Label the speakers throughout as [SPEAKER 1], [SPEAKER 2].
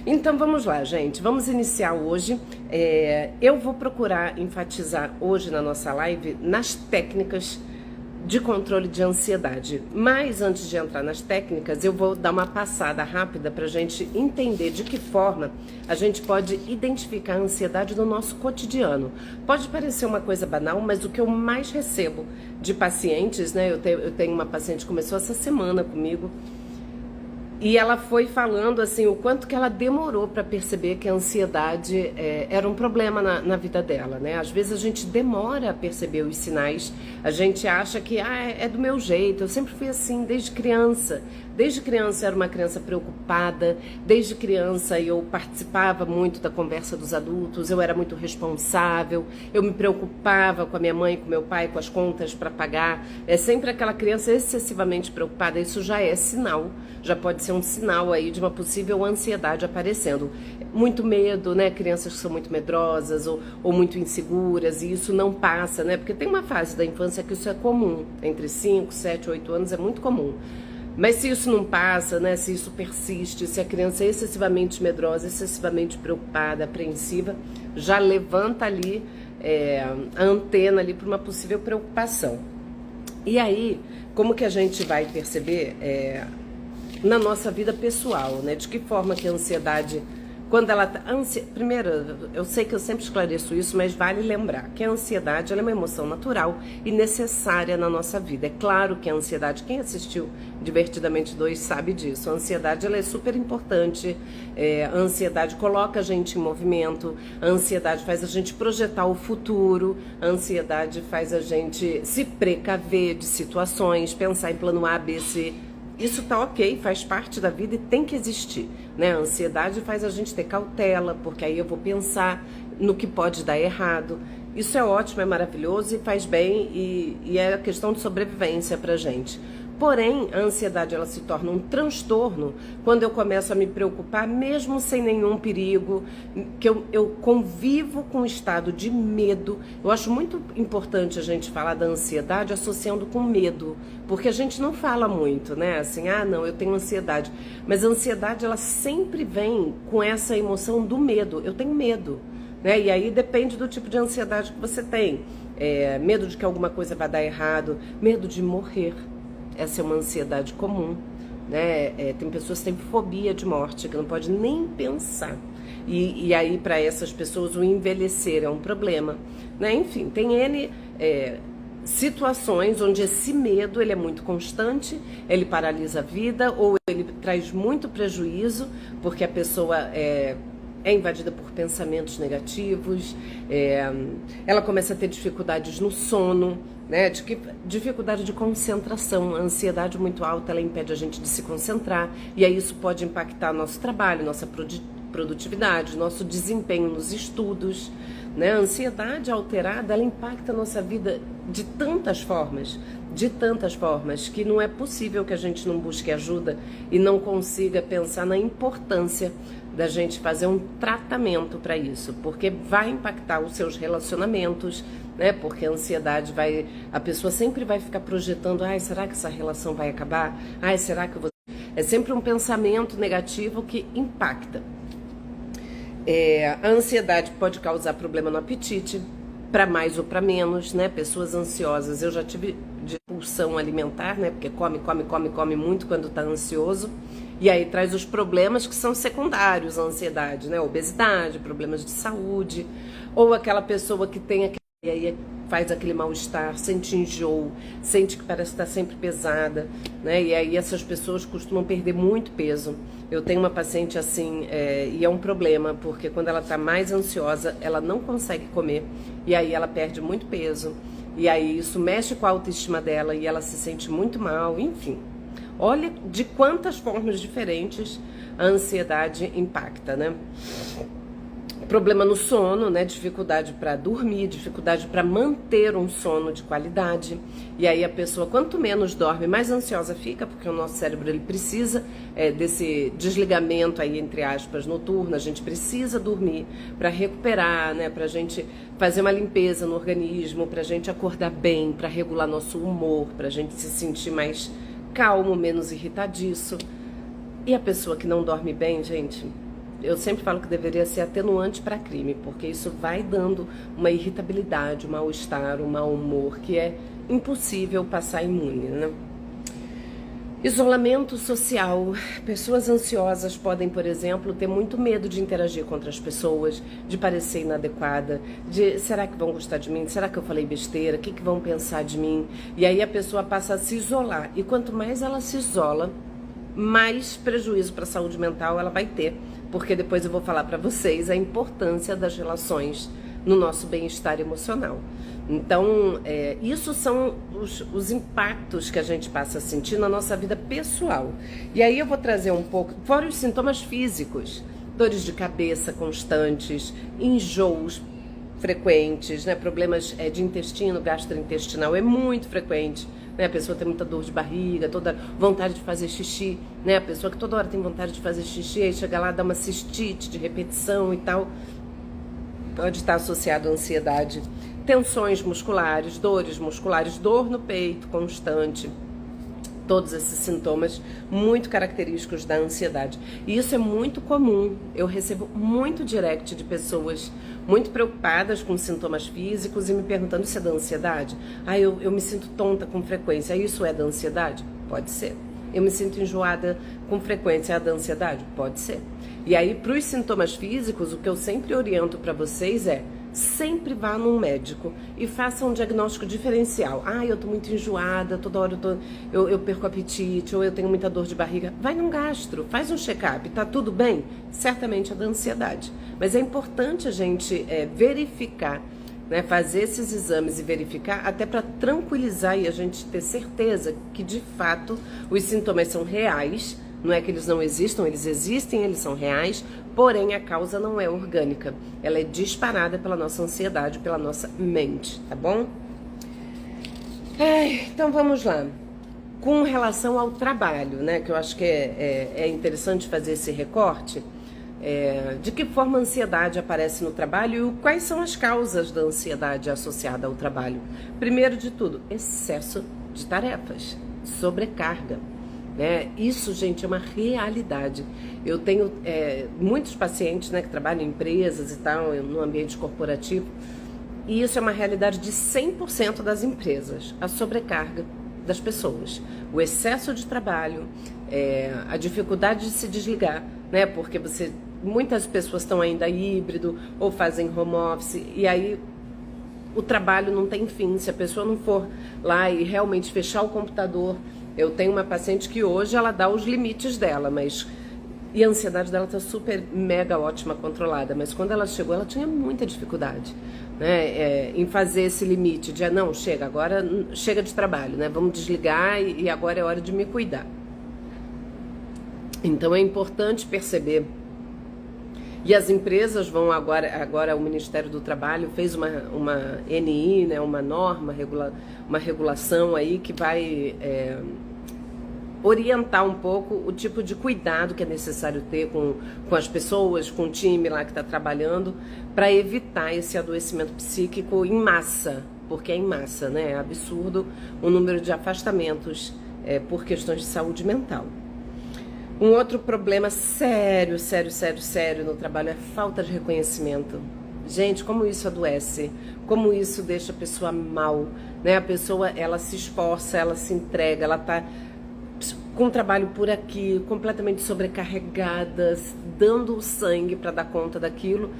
[SPEAKER 1] Então vamos lá, gente. Vamos iniciar hoje. Eu vou procurar enfatizar hoje na nossa live nas técnicas de controle de ansiedade. Mas antes de entrar nas técnicas, eu vou dar uma passada rápida para a gente entender de que forma a gente pode identificar a ansiedade no nosso cotidiano. Pode parecer uma coisa banal, mas o que eu mais recebo de pacientes, né? Eu tenho uma paciente que começou essa semana comigo. E ela foi falando assim o quanto que ela demorou para perceber que a ansiedade era um problema na vida dela, né? Às vezes a gente demora a perceber os sinais, a gente acha que é do meu jeito, eu sempre fui assim desde criança. Desde criança eu era uma criança preocupada, desde criança eu participava muito da conversa dos adultos, eu era muito responsável, eu me preocupava com a minha mãe, com meu pai, com as contas para pagar. É sempre aquela criança excessivamente preocupada, isso já é sinal, já pode ser um sinal aí de uma possível ansiedade aparecendo. Muito medo, né? Crianças que são muito medrosas ou muito inseguras, e isso não passa, né? Porque tem uma fase da infância que isso é comum, entre 5, 7, 8 anos é muito comum. Mas se isso não passa, né, se isso persiste, se a criança é excessivamente medrosa, excessivamente preocupada, apreensiva, já levanta ali a antena ali para uma possível preocupação. E aí, como que a gente vai perceber na nossa vida pessoal, né? De que forma que a ansiedade, quando ela tá, primeiro, eu sei que eu sempre esclareço isso, mas vale lembrar que a ansiedade ela é uma emoção natural e necessária na nossa vida. É claro que a ansiedade, quem assistiu Divertidamente 2 sabe disso. A ansiedade ela é super importante. A ansiedade coloca a gente em movimento. A ansiedade faz a gente projetar o futuro. A ansiedade faz a gente se precaver de situações, pensar em plano A, B, C. Isso tá ok, faz parte da vida e tem que existir, né? A ansiedade faz a gente ter cautela, porque aí eu vou pensar no que pode dar errado. Isso é ótimo, é maravilhoso e faz bem e é questão de sobrevivência pra gente. Porém, a ansiedade ela se torna um transtorno quando eu começo a me preocupar, mesmo sem nenhum perigo, que eu convivo com um estado de medo. Eu acho muito importante a gente falar da ansiedade associando com medo, porque a gente não fala muito, né? Assim, não, eu tenho ansiedade. Mas a ansiedade, ela sempre vem com essa emoção do medo. Eu tenho medo, né? E aí depende do tipo de ansiedade que você tem. Medo de que alguma coisa vai dar errado, medo de morrer. Essa é uma ansiedade comum, né? Tem pessoas que têm fobia de morte, que não pode nem pensar. E aí, para essas pessoas, o envelhecer é um problema, né? Enfim, tem N situações onde esse medo ele é muito constante, ele paralisa a vida ou ele traz muito prejuízo, porque a pessoa é invadida por pensamentos negativos, ela começa a ter dificuldades no sono, né? Dificuldade de concentração. A ansiedade muito alta, ela impede a gente de se concentrar, e aí isso pode impactar nosso trabalho, nossa produtividade, nosso desempenho nos estudos, né? A ansiedade alterada, ela impacta a nossa vida de tantas formas, que não é possível que a gente não busque ajuda e não consiga pensar na importância da gente fazer um tratamento para isso, porque vai impactar os seus relacionamentos, né? Porque a ansiedade a pessoa sempre vai ficar projetando, será que essa relação vai acabar? Será que eu vou... É sempre um pensamento negativo que impacta. A ansiedade pode causar problema no apetite, para mais ou para menos, né? Pessoas ansiosas, eu já tive compulsão alimentar, né? Porque come muito quando está ansioso. E aí traz os problemas que são secundários à ansiedade, né? Obesidade, problemas de saúde, ou aquela pessoa que tem e aí faz aquele mal-estar, sente enjoo, sente que parece estar sempre pesada, né? E aí essas pessoas costumam perder muito peso. Eu tenho uma paciente assim, e é um problema, porque quando ela está mais ansiosa, ela não consegue comer, e aí ela perde muito peso, e aí isso mexe com a autoestima dela, e ela se sente muito mal, enfim. Olha de quantas formas diferentes a ansiedade impacta, né? Problema no sono, né? Dificuldade para dormir, dificuldade para manter um sono de qualidade. E aí a pessoa, quanto menos dorme, mais ansiosa fica, porque o nosso cérebro ele precisa desse desligamento aí, entre aspas, noturno. A gente precisa dormir para recuperar, né? Para a gente fazer uma limpeza no organismo, para a gente acordar bem, para regular nosso humor, para a gente se sentir mais calmo, menos irritadiço. E a pessoa que não dorme bem, gente, Eu sempre falo que deveria ser atenuante para crime, porque isso vai dando uma irritabilidade, um mal-estar, um mau humor, que é impossível passar imune, né? Isolamento social. Pessoas ansiosas podem, por exemplo, ter muito medo de interagir com outras pessoas, de parecer inadequada, de será que vão gostar de mim? Será que eu falei besteira? O que vão pensar de mim? E aí a pessoa passa a se isolar. E quanto mais ela se isola, mais prejuízo para a saúde mental ela vai ter. Porque depois eu vou falar para vocês a importância das relações no nosso bem-estar emocional. Então, isso são os impactos que a gente passa a sentir na nossa vida pessoal. E aí eu vou trazer um pouco, fora os sintomas físicos, dores de cabeça constantes, enjoos frequentes, né? Problemas de intestino, gastrointestinal, é muito frequente. Né? A pessoa tem muita dor de barriga, toda vontade de fazer xixi, né? A pessoa que toda hora tem vontade de fazer xixi, aí chega lá, dá uma cistite de repetição e tal. Pode estar associado à ansiedade. Tensões musculares, dores musculares, dor no peito constante. Todos esses sintomas muito característicos da ansiedade. E isso é muito comum. Eu recebo muito direct de pessoas muito preocupadas com sintomas físicos e me perguntando se é da ansiedade. Eu me sinto tonta com frequência. Isso é da ansiedade? Pode ser. Eu me sinto enjoada com frequência. É da ansiedade? Pode ser. E aí, para os sintomas físicos, o que eu sempre oriento para vocês é sempre vá num médico e faça um diagnóstico diferencial. Eu tô muito enjoada, toda hora eu perco apetite, ou eu tenho muita dor de barriga. Vai num gastro, faz um check-up, tá tudo bem? Certamente é da ansiedade. Mas é importante a gente verificar, né, fazer esses exames e verificar, até para tranquilizar e a gente ter certeza que, de fato, os sintomas são reais. Não é que eles não existam, eles existem, eles são reais, porém a causa não é orgânica. Ela é disparada pela nossa ansiedade, pela nossa mente, tá bom? Então vamos lá. Com relação ao trabalho, né, que eu acho que é interessante fazer esse recorte, de que forma a ansiedade aparece no trabalho e quais são as causas da ansiedade associada ao trabalho. Primeiro de tudo, excesso de tarefas, sobrecarga. Isso, gente, é uma realidade. Eu tenho muitos pacientes, né, que trabalham em empresas e tal, no ambiente corporativo, e isso é uma realidade de 100% das empresas, a sobrecarga das pessoas, o excesso de trabalho, a dificuldade de se desligar, né, porque muitas pessoas estão ainda híbrido ou fazem home office, e aí o trabalho não tem fim. Se a pessoa não for lá e realmente fechar o computador. Eu tenho uma paciente que hoje ela dá os limites dela, e a ansiedade dela está super, mega ótima, controlada. Mas quando ela chegou, ela tinha muita dificuldade, né, em fazer esse limite de, não, chega, agora chega de trabalho, né, vamos desligar e agora é hora de me cuidar. Então é importante perceber. E as empresas vão agora o Ministério do Trabalho fez uma NI, né, uma norma, uma regulação aí que vai orientar um pouco o tipo de cuidado que é necessário ter com as pessoas, com o time lá que está trabalhando, para evitar esse adoecimento psíquico em massa, porque é em massa, né? É absurdo o número de afastamentos por questões de saúde mental. Um outro problema sério no trabalho é a falta de reconhecimento. Gente, como isso adoece, como isso deixa a pessoa mal, né? A pessoa, ela se esforça, ela se entrega, ela tá com o trabalho por aqui, completamente sobrecarregada, dando o sangue para dar conta daquilo,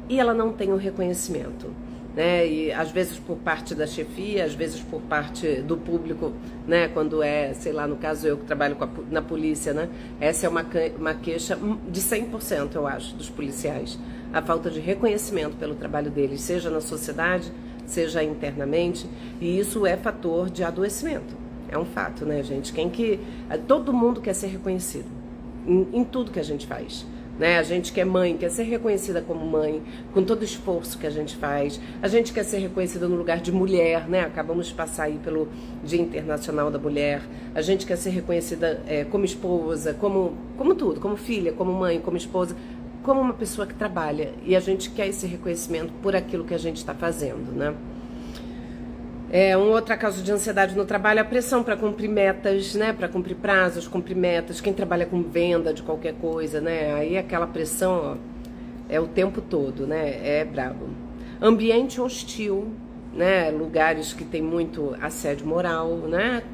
[SPEAKER 1] e ela não tem o reconhecimento. Né? E às vezes por parte da chefia, às vezes por parte do público, né? Quando sei lá, no caso eu que trabalho na polícia, né? Essa é uma queixa de 100%, eu acho, dos policiais. A falta de reconhecimento pelo trabalho deles, seja na sociedade, seja internamente, e isso é fator de adoecimento. É um fato, né, gente? Todo mundo quer ser reconhecido em tudo que a gente faz. Né? A gente que é mãe, quer ser reconhecida como mãe, com todo o esforço que a gente faz. A gente quer ser reconhecida no lugar de mulher, né? Acabamos de passar aí pelo Dia Internacional da Mulher. A gente quer ser reconhecida como esposa, como tudo, como filha, como mãe, como esposa, como uma pessoa que trabalha. E a gente quer esse reconhecimento por aquilo que a gente está fazendo, né? Outra causa de ansiedade no trabalho é a pressão para cumprir metas, né? Para cumprir prazos, cumprir metas. Quem trabalha com venda de qualquer coisa, né? Aí aquela pressão, ó, é o tempo todo, né? É brabo. Ambiente hostil, né? Lugares que tem muito assédio moral, né?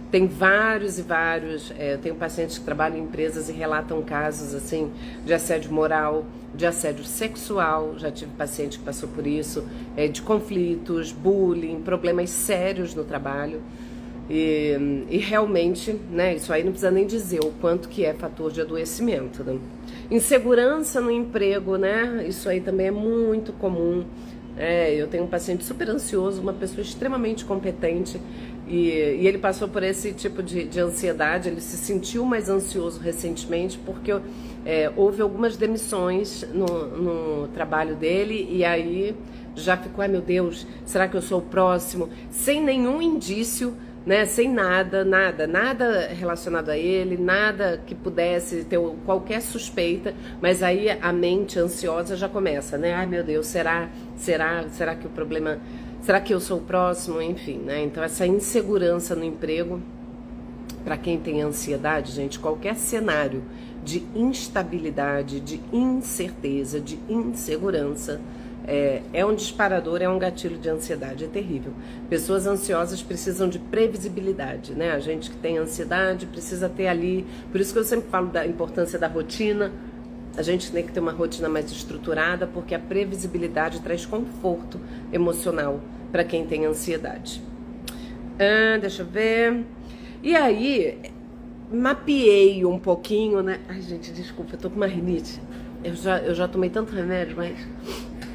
[SPEAKER 1] Tem vários e vários. Eu tenho pacientes que trabalham em empresas e relatam casos assim de assédio moral, de assédio sexual. Já tive paciente que passou por isso, de conflitos, bullying, problemas sérios no trabalho. E realmente, né? Isso aí não precisa nem dizer o quanto que é fator de adoecimento, né? Insegurança no emprego, né? Isso aí também é muito comum. Eu tenho um paciente super ansioso, uma pessoa extremamente competente, e ele passou por esse tipo de ansiedade. Ele se sentiu mais ansioso recentemente porque houve algumas demissões no trabalho dele, e aí já ficou, ai meu Deus, será que eu sou o próximo? Sem nenhum indício, né? Sem nada relacionado a ele, nada que pudesse ter qualquer suspeita, mas aí a mente ansiosa já começa, né? Ai meu Deus, será que o problema, será que eu sou o próximo? Enfim, né? Então essa insegurança no emprego, para quem tem ansiedade, gente, qualquer cenário de instabilidade, de incerteza, de insegurança, é um disparador, é um gatilho de ansiedade, é terrível. Pessoas ansiosas precisam de previsibilidade, né? A gente que tem ansiedade precisa ter ali, por isso que eu sempre falo da importância da rotina. A gente tem que ter uma rotina mais estruturada, porque a previsibilidade traz conforto emocional para quem tem ansiedade. Deixa eu ver. E aí, mapeei um pouquinho, né? Ai, gente, desculpa, eu tô com uma rinite. Eu já tomei tanto remédio, mas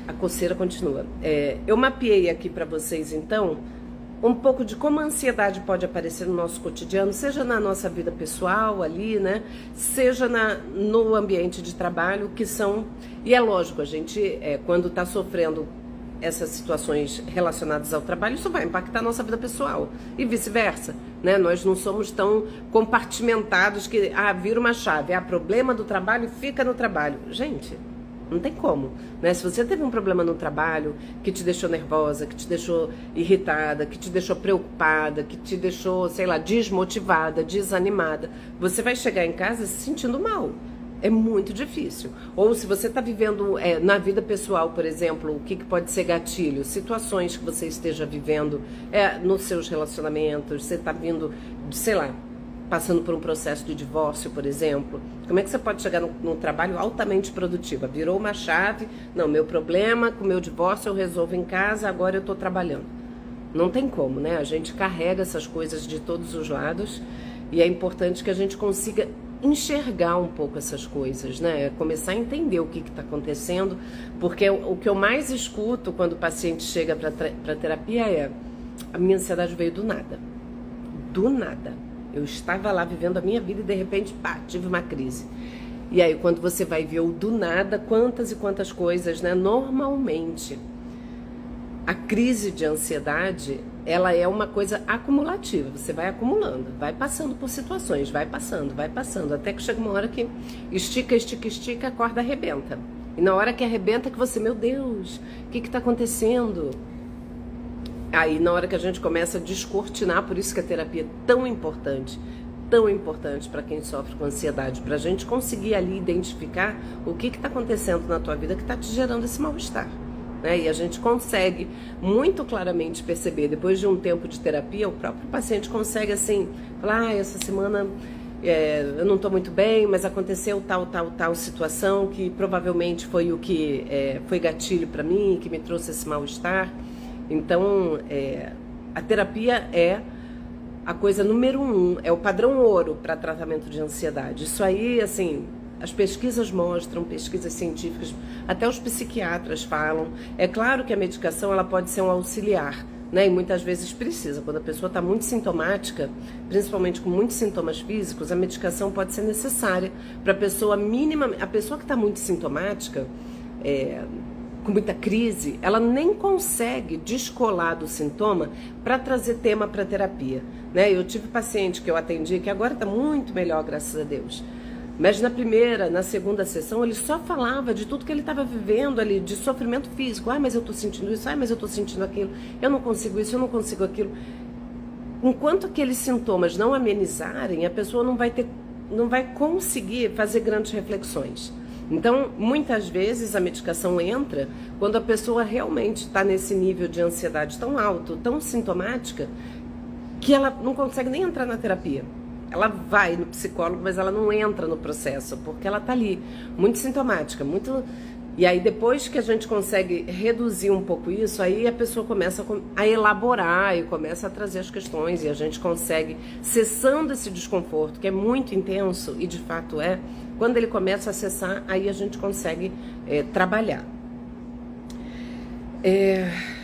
[SPEAKER 1] a coceira continua. Eu mapeei aqui para vocês, então, um pouco de como a ansiedade pode aparecer no nosso cotidiano, seja na nossa vida pessoal ali, né? Seja no ambiente de trabalho, que são... E é lógico, a gente, quando está sofrendo essas situações relacionadas ao trabalho, isso vai impactar a nossa vida pessoal e vice-versa, né? Nós não somos tão compartimentados que, vira uma chave, problema do trabalho, fica no trabalho. Gente, não tem como, né? Se você teve um problema no trabalho que te deixou nervosa, que te deixou irritada, que te deixou preocupada, que te deixou, sei lá, desmotivada, desanimada, você vai chegar em casa se sentindo mal. É muito difícil. Ou se você está vivendo na vida pessoal, por exemplo, o que pode ser gatilho? Situações que você esteja vivendo nos seus relacionamentos, você está vindo, sei lá, passando por um processo de divórcio, por exemplo. Como é que você pode chegar num trabalho altamente produtiva? Virou uma chave, não, meu problema com o meu divórcio eu resolvo em casa, agora eu estou trabalhando. Não tem como, né? A gente carrega essas coisas de todos os lados e é importante que a gente consiga enxergar um pouco essas coisas, né? Começar a entender o que está acontecendo, porque o que eu mais escuto quando o paciente chega para terapia a minha ansiedade veio do nada. Do nada. Eu estava lá vivendo a minha vida e de repente, tive uma crise. E aí quando você vai ver o do nada, quantas e quantas coisas, né? Normalmente, a crise de ansiedade, ela é uma coisa acumulativa, você vai acumulando, vai passando por situações, vai passando, até que chega uma hora que estica, a corda arrebenta. E na hora que arrebenta que você, meu Deus, o que está acontecendo? Aí na hora que a gente começa a descortinar, por isso que a terapia é tão importante para quem sofre com ansiedade, para a gente conseguir ali identificar o que está acontecendo na tua vida que está te gerando esse mal-estar. E a gente consegue muito claramente perceber, depois de um tempo de terapia, o próprio paciente consegue assim, falar, essa semana eu não estou muito bem, mas aconteceu tal situação que provavelmente foi o que foi gatilho para mim, que me trouxe esse mal-estar. Então, a terapia é a coisa número 1, é o padrão ouro para tratamento de ansiedade. Isso aí, assim... As pesquisas mostram, pesquisas científicas, até os psiquiatras falam. É claro que a medicação ela pode ser um auxiliar, né? E muitas vezes precisa. Quando a pessoa está muito sintomática, principalmente com muitos sintomas físicos, a medicação pode ser necessária para a pessoa a pessoa que está muito sintomática, com muita crise, ela nem consegue descolar do sintoma para trazer tema para terapia, né? Eu tive paciente que eu atendi que agora está muito melhor, graças a Deus. Mas na primeira, na segunda sessão, ele só falava de tudo que ele estava vivendo ali, de sofrimento físico. Ah, mas eu estou sentindo isso, ah, mas eu estou sentindo aquilo, eu não consigo isso, eu não consigo aquilo. Enquanto aqueles sintomas não amenizarem, a pessoa não vai conseguir fazer grandes reflexões. Então, muitas vezes a medicação entra quando a pessoa realmente está nesse nível de ansiedade tão alto, tão sintomática, que ela não consegue nem entrar na terapia. Ela vai no psicólogo, mas ela não entra no processo, porque ela está ali, muito sintomática, muito... E aí depois que a gente consegue reduzir um pouco isso, aí a pessoa começa a elaborar e começa a trazer as questões, e a gente consegue, cessando esse desconforto, que é muito intenso, e de fato quando ele começa a cessar, aí a gente consegue trabalhar.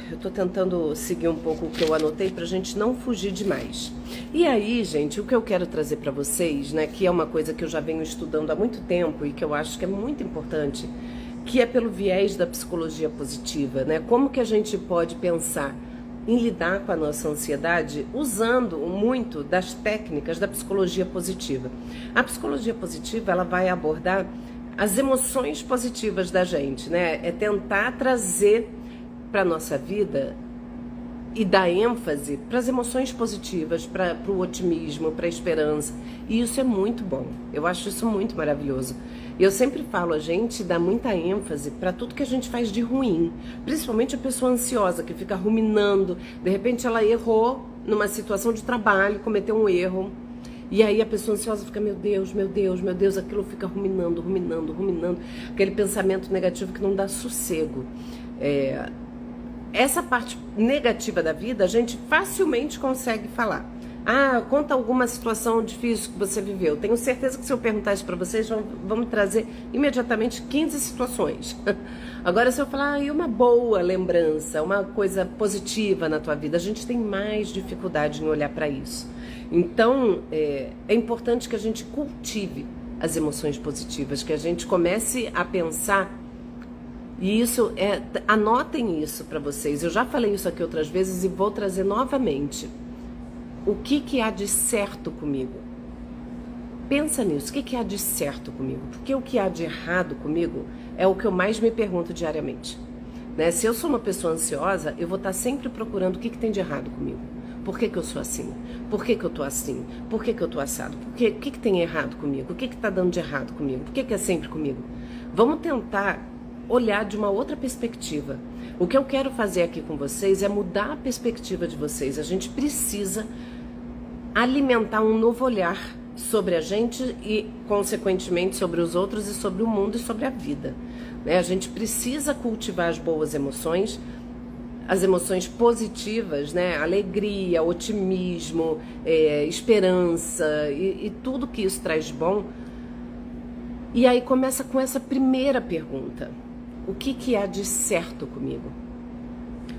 [SPEAKER 1] Eu estou tentando seguir um pouco o que eu anotei para a gente não fugir demais. E aí, gente, o que eu quero trazer para vocês, né, que é uma coisa que eu já venho estudando há muito tempo e que eu acho que é muito importante, que é pelo viés da psicologia positiva, né? Como que a gente pode pensar em lidar com a nossa ansiedade usando muito das técnicas da psicologia positiva. A psicologia positiva, ela vai abordar as emoções positivas da gente, né? É tentar trazer para a nossa vida e dar ênfase para as emoções positivas, para o otimismo, para a esperança. E isso é muito bom. Eu acho isso muito maravilhoso. Eu sempre falo, a gente dá muita ênfase para tudo que a gente faz de ruim. Principalmente a pessoa ansiosa, que fica ruminando. De repente ela errou numa situação de trabalho, cometeu um erro. E aí a pessoa ansiosa fica, meu Deus, meu Deus, meu Deus, aquilo fica ruminando, ruminando, ruminando. Aquele pensamento negativo que não dá sossego. Essa parte negativa da vida, a gente facilmente consegue falar. Ah, conta alguma situação difícil que você viveu. Tenho certeza que se eu perguntar isso para vocês, vão me trazer imediatamente 15 situações. Agora, se eu falar, e uma boa lembrança, uma coisa positiva na tua vida, a gente tem mais dificuldade em olhar para isso. Então, é importante que a gente cultive as emoções positivas, que a gente comece a pensar. E isso anotem isso para vocês. Eu já falei isso aqui outras vezes e vou trazer novamente. O que há de certo comigo? Pensa nisso, o que há de certo comigo? Porque o que há de errado comigo é o que eu mais me pergunto diariamente. Né? Se eu sou uma pessoa ansiosa, eu vou estar sempre procurando o que tem de errado comigo. Por que eu sou assim? Por que eu tô assim? Por que eu tô assado? O que tem errado comigo? O que tá dando de errado comigo? Por que é sempre comigo? Vamos tentar olhar de uma outra perspectiva. O que eu quero fazer aqui com vocês é mudar a perspectiva de vocês. A gente precisa alimentar um novo olhar sobre a gente e, consequentemente, sobre os outros e sobre o mundo e sobre a vida. Né? A gente precisa cultivar as boas emoções, as emoções positivas, né? Alegria, otimismo, esperança e tudo que isso traz de bom. E aí começa com essa primeira pergunta. O que há de certo comigo?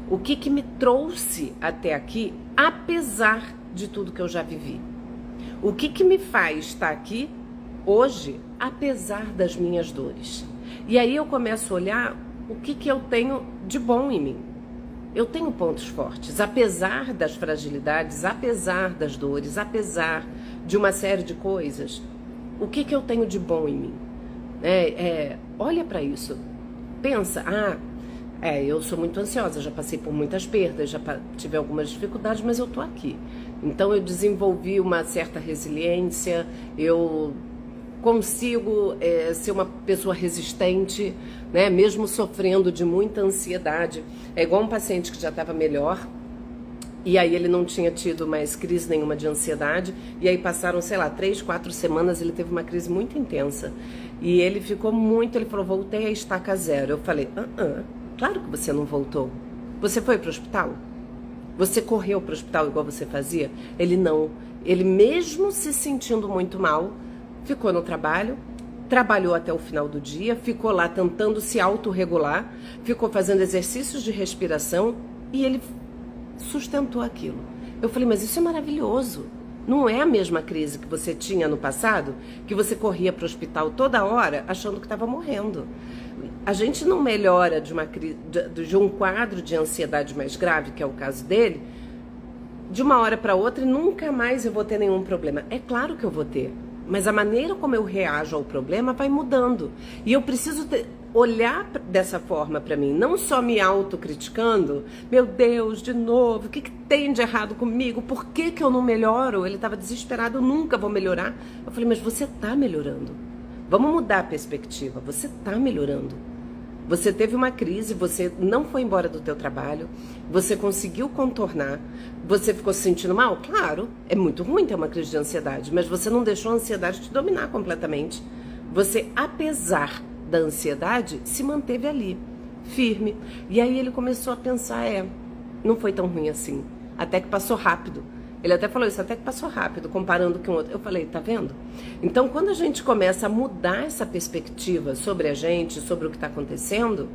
[SPEAKER 1] O que me trouxe até aqui, apesar de tudo que eu já vivi? O que me faz estar aqui hoje, apesar das minhas dores? E aí eu começo a olhar o que eu tenho de bom em mim. Eu tenho pontos fortes, apesar das fragilidades, apesar das dores, apesar de uma série de coisas. O que eu tenho de bom em mim? Olha para isso. Pensa, eu sou muito ansiosa, já passei por muitas perdas, já tive algumas dificuldades, mas eu tô aqui. Então eu desenvolvi uma certa resiliência, eu consigo ser uma pessoa resistente, né? Mesmo sofrendo de muita ansiedade. É igual um paciente que já estava melhor, e aí ele não tinha tido mais crise nenhuma de ansiedade, e aí passaram, 3, 4 semanas, ele teve uma crise muito intensa. E ele ficou ele falou, voltei a estaca zero. Eu falei, claro que você não voltou. Você foi para o hospital? Você correu para o hospital igual você fazia? Ele não. Ele mesmo se sentindo muito mal, ficou no trabalho, trabalhou até o final do dia, ficou lá tentando se autorregular, ficou fazendo exercícios de respiração e ele sustentou aquilo. Eu falei, mas isso é maravilhoso. Não é a mesma crise que você tinha no passado, que você corria para o hospital toda hora achando que estava morrendo. A gente não melhora de um quadro de ansiedade mais grave, que é o caso dele, de uma hora para outra e nunca mais eu vou ter nenhum problema. É claro que eu vou ter. mas a maneira como eu reajo ao problema vai mudando. E eu preciso olhar dessa forma para mim, não só me autocriticando. Meu Deus, de novo, o que tem de errado comigo? Por que eu não melhoro? Ele estava desesperado, eu nunca vou melhorar. Eu falei, mas você está melhorando. Vamos mudar a perspectiva, você está melhorando. Você teve uma crise, você não foi embora do teu trabalho, você conseguiu contornar, você ficou se sentindo mal? Claro, é muito ruim ter uma crise de ansiedade, mas você não deixou a ansiedade te dominar completamente. Você, apesar da ansiedade, se manteve ali, firme. E aí ele começou a pensar, não foi tão ruim assim, até que passou rápido. Ele até falou isso, até que passou rápido, comparando com o outro. Eu falei, tá vendo? Então, quando a gente começa a mudar essa perspectiva sobre a gente, sobre o que está acontecendo,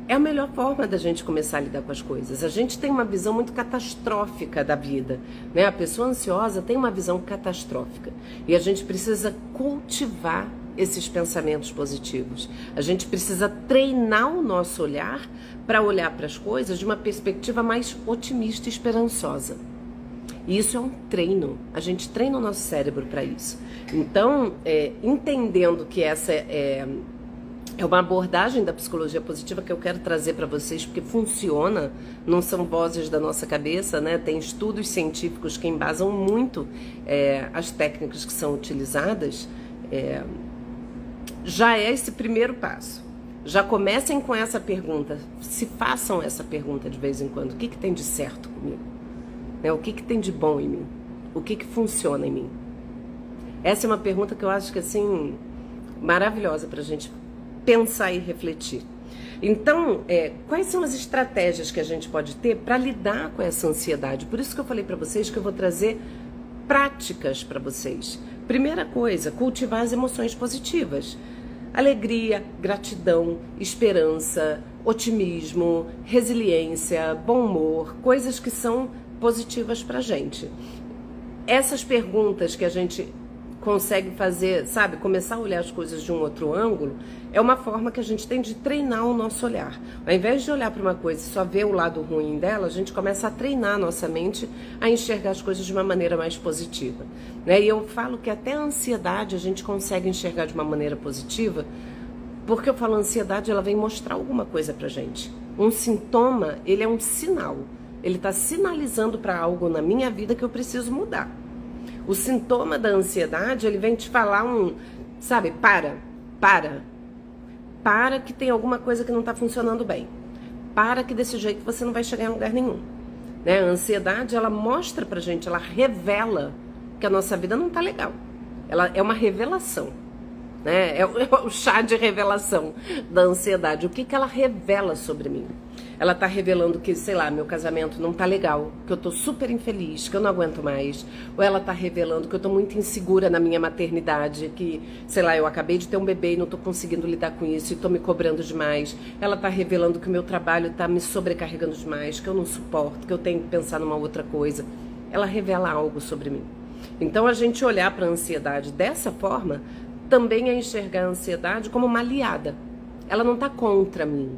[SPEAKER 1] é a melhor forma da gente começar a lidar com as coisas. A gente tem uma visão muito catastrófica da vida, né? A pessoa ansiosa tem uma visão catastrófica. E a gente precisa cultivar esses pensamentos positivos. A gente precisa treinar o nosso olhar para olhar para as coisas de uma perspectiva mais otimista e esperançosa. E isso é um treino, a gente treina o nosso cérebro para isso. Então, entendendo que essa é uma abordagem da psicologia positiva que eu quero trazer para vocês, porque funciona, não são vozes da nossa cabeça, né? Tem estudos científicos que embasam muito as técnicas que são utilizadas, já é esse primeiro passo. Já comecem com essa pergunta, se façam essa pergunta de vez em quando, o que tem de certo comigo? O que tem de bom em mim? O que funciona em mim? Essa é uma pergunta que eu acho que assim, maravilhosa para a gente pensar e refletir. Então, quais são as estratégias que a gente pode ter para lidar com essa ansiedade? Por isso que eu falei para vocês que eu vou trazer práticas para vocês. Primeira coisa, cultivar as emoções positivas. Alegria, gratidão, esperança, otimismo, resiliência, bom humor, coisas que são positivas pra gente. Essas perguntas que a gente consegue fazer, sabe, começar a olhar as coisas de um outro ângulo, é uma forma que a gente tem de treinar o nosso olhar. Ao invés de olhar para uma coisa e só ver o lado ruim dela, a gente começa a treinar a nossa mente a enxergar as coisas de uma maneira mais positiva, né? E eu falo que até a ansiedade a gente consegue enxergar de uma maneira positiva, porque eu falo ansiedade, ela vem mostrar alguma coisa pra gente. Um sintoma, ele é um sinal. Ele está sinalizando para algo na minha vida que eu preciso mudar. O sintoma da ansiedade, ele vem te falar sabe, para que tem alguma coisa que não está funcionando bem. Para que desse jeito você não vai chegar em lugar nenhum. Né? A ansiedade, ela mostra pra gente, ela revela que a nossa vida não está legal. Ela é uma revelação. Né? É o chá de revelação da ansiedade. O que ela revela sobre mim? Ela tá revelando que, sei lá, meu casamento não tá legal, que eu tô super infeliz, que eu não aguento mais. Ou ela tá revelando que eu tô muito insegura na minha maternidade, que, sei lá, eu acabei de ter um bebê e não tô conseguindo lidar com isso e tô me cobrando demais. Ela tá revelando que o meu trabalho tá me sobrecarregando demais, que eu não suporto, que eu tenho que pensar numa outra coisa. Ela revela algo sobre mim. Então, a gente olhar para a ansiedade dessa forma também é enxergar a ansiedade como uma aliada. Ela não tá contra mim.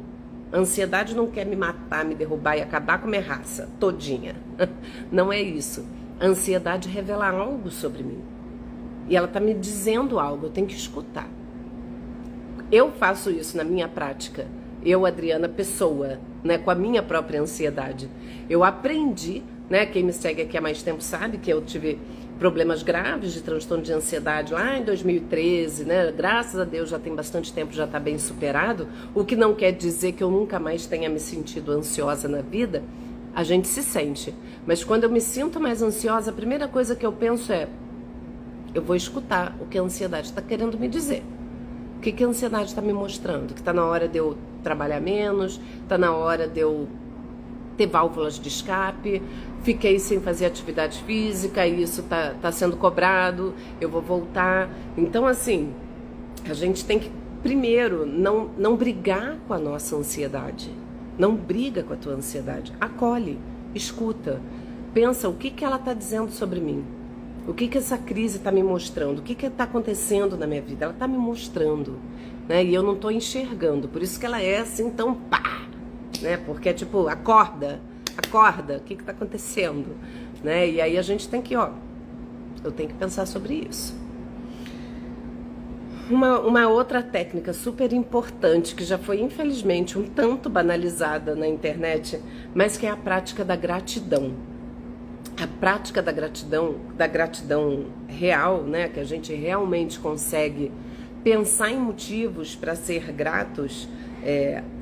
[SPEAKER 1] A ansiedade não quer me matar, me derrubar e acabar com a minha raça todinha. Não é isso. A ansiedade revela algo sobre mim. E ela está me dizendo algo, eu tenho que escutar. Eu faço isso na minha prática. Eu, Adriana, pessoa, né, com a minha própria ansiedade. Eu aprendi, né, quem me segue aqui há mais tempo sabe que eu tive problemas graves de transtorno de ansiedade lá em 2013, né? Graças a Deus já tem bastante tempo, já está bem superado, o que não quer dizer que eu nunca mais tenha me sentido ansiosa na vida. A gente se sente, mas quando eu me sinto mais ansiosa, a primeira coisa que eu penso é, eu vou escutar o que a ansiedade está querendo me dizer. O que a ansiedade está me mostrando? Que está na hora de eu trabalhar menos, está na hora de eu ter válvulas de escape, fiquei sem fazer atividade física e isso tá sendo cobrado, eu vou voltar. Então, assim, a gente tem que, primeiro, não brigar com a nossa ansiedade. Não briga com a tua ansiedade. Acolhe, escuta, pensa o que ela está dizendo sobre mim. O que essa crise está me mostrando? O que está acontecendo na minha vida? Ela está me mostrando, né? E eu não estou enxergando. Por isso que ela é assim tão pá, né? Porque é tipo, acorda, o que está acontecendo? Né? E aí a gente tem que, eu tenho que pensar sobre isso. Uma outra técnica super importante, que já foi infelizmente um tanto banalizada na internet, mas que é a prática da gratidão. A prática da gratidão real, né, que a gente realmente consegue pensar em motivos para ser gratos,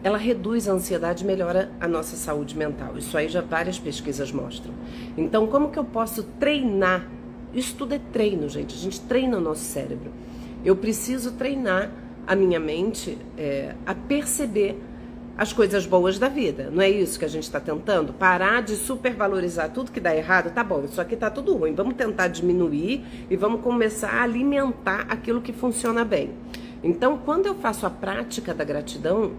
[SPEAKER 1] ela reduz a ansiedade e melhora a nossa saúde mental. Isso aí já várias pesquisas mostram. Então, como que eu posso treinar? Isso tudo é treino, gente. A gente treina o nosso cérebro. Eu preciso treinar a minha mente a perceber as coisas boas da vida. Não é isso que a gente está tentando? Parar de supervalorizar tudo que dá errado. Tá bom, isso aqui tá tudo ruim. Vamos tentar diminuir e vamos começar a alimentar aquilo que funciona bem. Então, quando eu faço a prática da gratidão,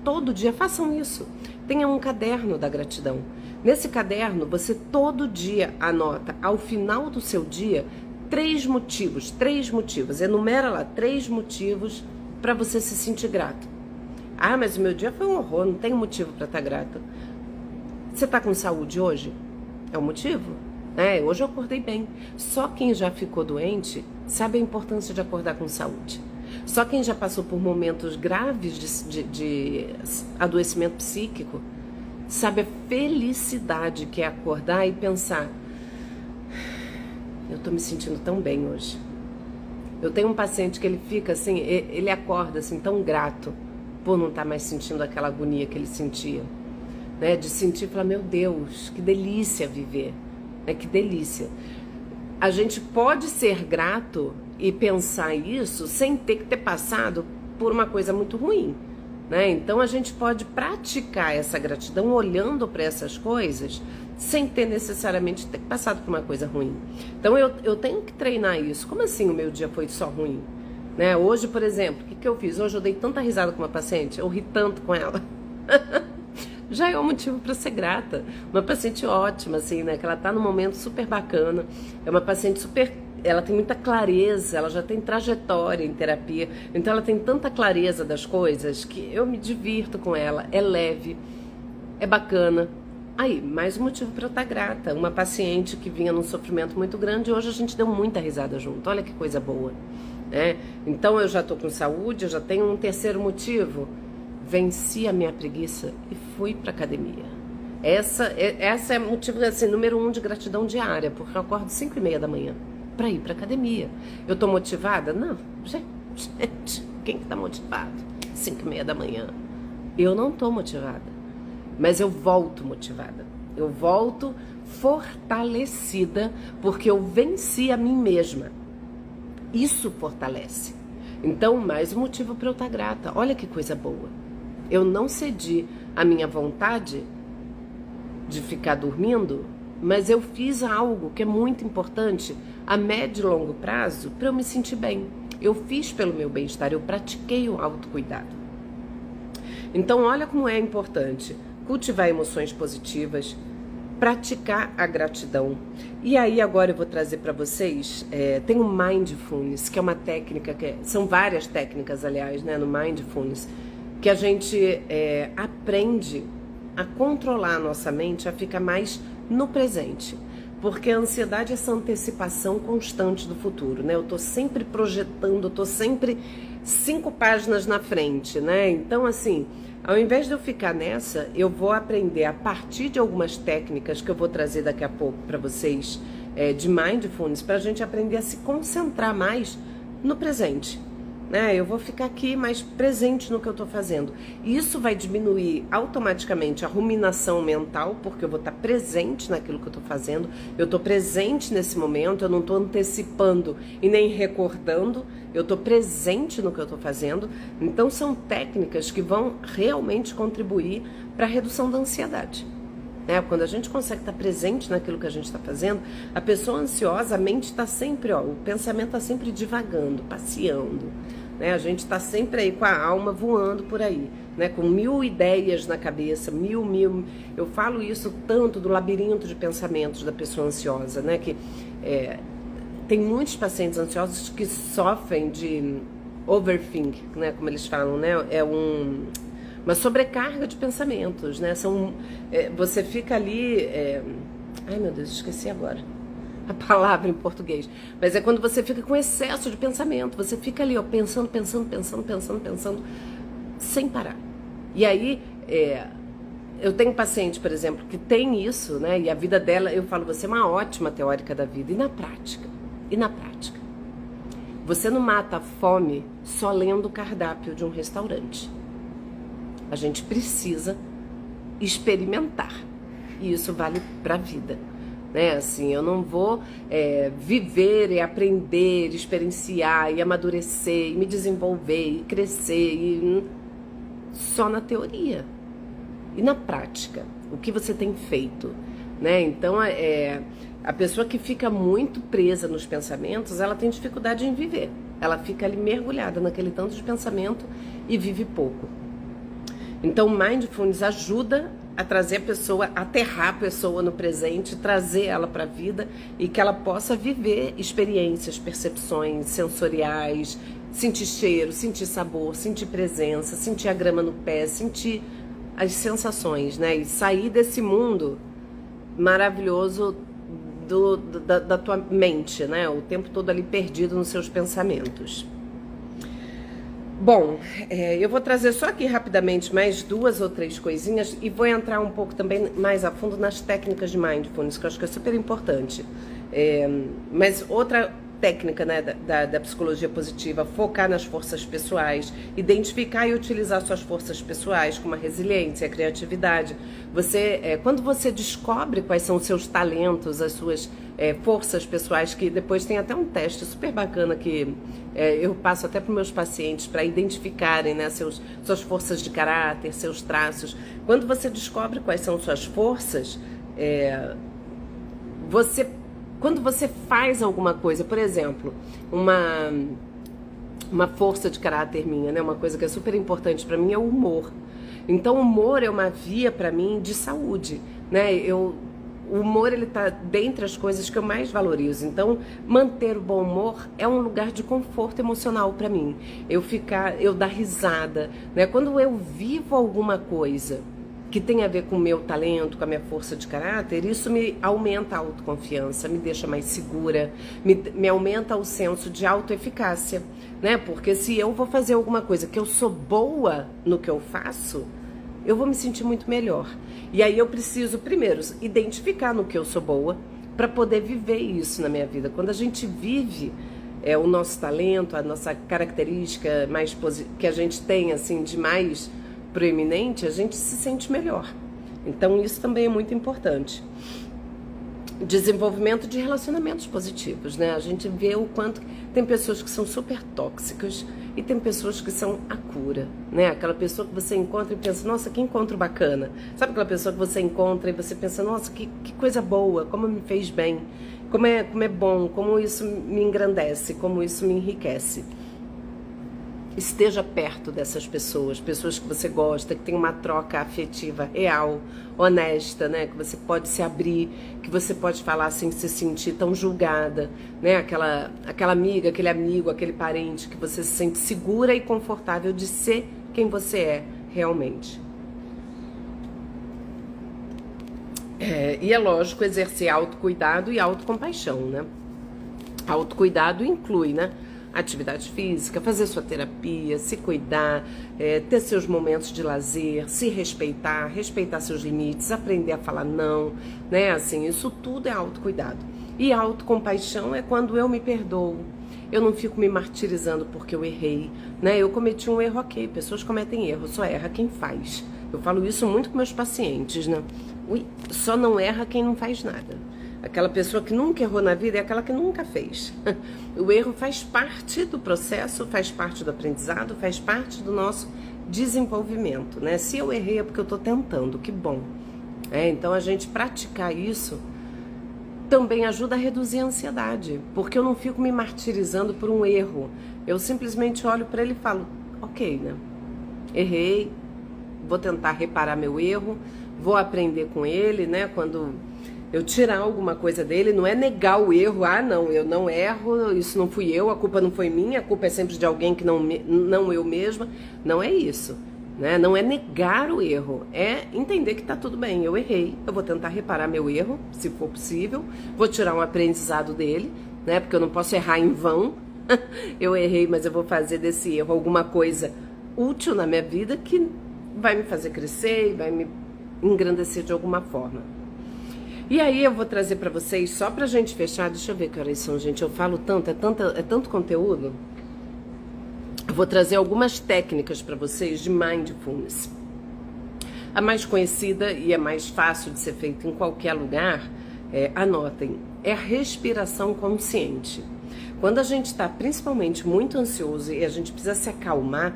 [SPEAKER 1] todo dia façam isso. Tenha um caderno da gratidão. Nesse caderno, você todo dia anota, ao final do seu dia, 3 motivos. Enumera lá 3 motivos para você se sentir grato. Ah, mas o meu dia foi um horror, não tenho motivo para estar grata. Você está com saúde hoje? É um motivo? Hoje eu acordei bem. Só quem já ficou doente sabe a importância de acordar com saúde. Só quem já passou por momentos graves de adoecimento psíquico sabe a felicidade que é acordar e pensar: eu tô me sentindo tão bem hoje. Eu tenho um paciente que ele fica assim, ele acorda assim tão grato por não estar mais sentindo aquela agonia que ele sentia, né? De sentir, falar, meu Deus, que delícia viver, né? Que delícia. A gente pode ser grato e pensar isso sem ter que ter passado por uma coisa muito ruim, né? Então a gente pode praticar essa gratidão olhando para essas coisas sem ter necessariamente ter passado por uma coisa ruim. Então eu tenho que treinar isso. Como assim o meu dia foi só ruim? Né? Hoje, por exemplo, o que eu fiz? Hoje eu dei tanta risada com uma paciente, eu ri tanto com ela. Já é um motivo para ser grata. Uma paciente ótima, assim, né? Que ela tá num momento super bacana. É uma paciente super... Ela tem muita clareza, ela já tem trajetória em terapia. Então ela tem tanta clareza das coisas que eu me divirto com ela. É leve, é bacana. Aí, mais um motivo para eu estar grata. Uma paciente que vinha num sofrimento muito grande, hoje a gente deu muita risada junto. Olha que coisa boa. Então eu já estou com saúde, eu já tenho um terceiro motivo. Venci a minha preguiça e fui para academia. Essa é o motivo assim, número 1 de gratidão diária, porque eu acordo 5h30 da manhã para ir para academia. Eu estou motivada? Não, gente, quem que tá motivado? 5h30 da manhã. Eu não estou motivada, mas eu volto motivada. Eu volto fortalecida porque eu venci a mim mesma. Isso fortalece. Então, mais um motivo para eu estar grata. Olha que coisa boa. Eu não cedi à minha vontade de ficar dormindo, mas eu fiz algo que é muito importante a médio e longo prazo para eu me sentir bem. Eu fiz pelo meu bem-estar, eu pratiquei o autocuidado. Então, olha como é importante cultivar emoções positivas, praticar a gratidão. E aí agora eu vou trazer para vocês, tem o Mindfulness, que é uma técnica, são várias técnicas, aliás, né, no Mindfulness, que a gente aprende a controlar a nossa mente, a ficar mais no presente. Porque a ansiedade é essa antecipação constante do futuro, né? Eu tô sempre projetando, eu tô sempre 5 páginas na frente, né? Então, assim, ao invés de eu ficar nessa, eu vou aprender a partir de algumas técnicas que eu vou trazer daqui a pouco para vocês, de Mindfulness, para a gente aprender a se concentrar mais no presente. Eu vou ficar aqui mais presente no que eu estou fazendo. Isso vai diminuir automaticamente a ruminação mental, porque eu vou estar presente naquilo que eu estou fazendo. Eu estou presente nesse momento, eu não estou antecipando e nem recordando. Eu estou presente no que eu estou fazendo. Então são técnicas que vão realmente contribuir para a redução da ansiedade. Quando a gente consegue estar presente naquilo que a gente está fazendo, a pessoa ansiosa, a mente está sempre, o pensamento está sempre divagando, passeando. A gente está sempre aí com a alma voando por aí, com 1000 ideias na cabeça, mil. Eu falo isso tanto do labirinto de pensamentos da pessoa ansiosa, que tem muitos pacientes ansiosos que sofrem de overthink, como eles falam, uma sobrecarga de pensamentos, você fica ali, ai meu Deus, esqueci agora. a palavra em português, mas é quando você fica com excesso de pensamento, você fica ali, ó, pensando, sem parar. E aí, eu tenho paciente, por exemplo, que tem isso, né, e a vida dela, eu falo, você é uma ótima teórica da vida, e na prática, você não mata a fome só lendo o cardápio de um restaurante. A gente precisa experimentar, e isso vale para a vida. Né? Assim, eu não vou viver e aprender, experienciar e amadurecer e me desenvolver e crescer só na teoria e na prática, o que você tem feito, né? Então a pessoa que fica muito presa nos pensamentos, ela tem dificuldade em viver, ela fica ali mergulhada naquele tanto de pensamento e vive pouco. Então o Mindfulness ajuda a trazer a pessoa, aterrar a pessoa no presente, trazer ela para a vida e que ela possa viver experiências, percepções sensoriais, sentir cheiro, sentir sabor, sentir presença, sentir a grama no pé, sentir as sensações, né? E sair desse mundo maravilhoso da tua mente, né? O tempo todo ali perdido nos seus pensamentos. Bom, eu vou trazer só aqui rapidamente mais 2 ou 3 coisinhas e vou entrar um pouco também mais a fundo nas técnicas de Mindfulness, que eu acho que é super importante. Mas outra técnica, né, da psicologia positiva, focar nas forças pessoais, identificar e utilizar suas forças pessoais, como a resiliência, a criatividade. Quando você descobre quais são os seus talentos, as suas forças pessoais, que depois tem até um teste super bacana que eu passo até para os meus pacientes para identificarem, né, suas forças de caráter, seus traços. Quando você descobre quais são suas forças, quando você faz alguma coisa, por exemplo, uma força de caráter minha, né, uma coisa que é super importante para mim é o humor. Então o humor é uma via para mim de saúde, né? O humor, ele tá dentre as coisas que eu mais valorizo. Então, manter o bom humor é um lugar de conforto emocional para mim. Eu dar risada, né? Quando eu vivo alguma coisa que tem a ver com o meu talento, com a minha força de caráter, isso me aumenta a autoconfiança, me deixa mais segura, me aumenta o senso de autoeficácia, né? Porque se eu vou fazer alguma coisa que eu sou boa no que eu faço, eu vou me sentir muito melhor. E aí eu preciso, primeiro, identificar no que eu sou boa para poder viver isso na minha vida. Quando a gente vive o nosso talento, a nossa característica mais que a gente tem assim de mais proeminente, a gente se sente melhor. Então isso também é muito importante. Desenvolvimento de relacionamentos positivos, né? A gente vê o quanto tem pessoas que são super tóxicas e tem pessoas que são a cura, né? Aquela pessoa que você encontra e pensa, nossa, que encontro bacana. Sabe aquela pessoa que você encontra e você pensa, nossa, que coisa boa, como me fez bem, como é bom, como isso me engrandece, como isso me enriquece. Esteja perto dessas pessoas que você gosta, que tem uma troca afetiva real, honesta, né? Que você pode se abrir, que você pode falar sem se sentir tão julgada, né? Aquela amiga, aquele amigo, aquele parente que você se sente segura e confortável de ser quem você é realmente. E é lógico exercer autocuidado e autocompaixão, né? Autocuidado inclui, né? Atividade física, fazer sua terapia, se cuidar, ter seus momentos de lazer, se respeitar, respeitar seus limites, aprender a falar não, né? Assim, isso tudo é autocuidado. E autocompaixão é quando eu me perdoo, eu não fico me martirizando porque eu errei, né? Eu cometi um erro, ok, pessoas cometem erro, só erra quem faz. Eu falo isso muito com meus pacientes, né? Só não erra quem não faz nada. Aquela pessoa que nunca errou na vida é aquela que nunca fez. O erro faz parte do processo, faz parte do aprendizado, faz parte do nosso desenvolvimento, né? Se eu errei é porque eu estou tentando, que bom. Então a gente praticar isso também ajuda a reduzir a ansiedade, porque eu não fico me martirizando por um erro. Eu simplesmente olho para ele e falo, ok, né? Errei, vou tentar reparar meu erro, vou aprender com ele, né? Quando eu tirar alguma coisa dele, não é negar o erro, não, eu não erro, isso não fui eu, a culpa não foi minha, a culpa é sempre de alguém que não eu mesma. Não é isso. né? Não é negar o erro, é entender que tá tudo bem, eu errei, eu vou tentar reparar meu erro, se for possível, vou tirar um aprendizado dele, né? Porque eu não posso errar em vão. Eu errei, mas eu vou fazer desse erro alguma coisa útil na minha vida que vai me fazer crescer e vai me engrandecer de alguma forma. E aí eu vou trazer pra vocês, só pra gente fechar, deixa eu ver que horas são, gente, eu falo tanto, é tanto conteúdo. Eu vou trazer algumas técnicas para vocês de mindfulness. A mais conhecida e a mais fácil de ser feita em qualquer lugar, anotem, é a respiração consciente. Quando a gente está principalmente muito ansioso e a gente precisa se acalmar,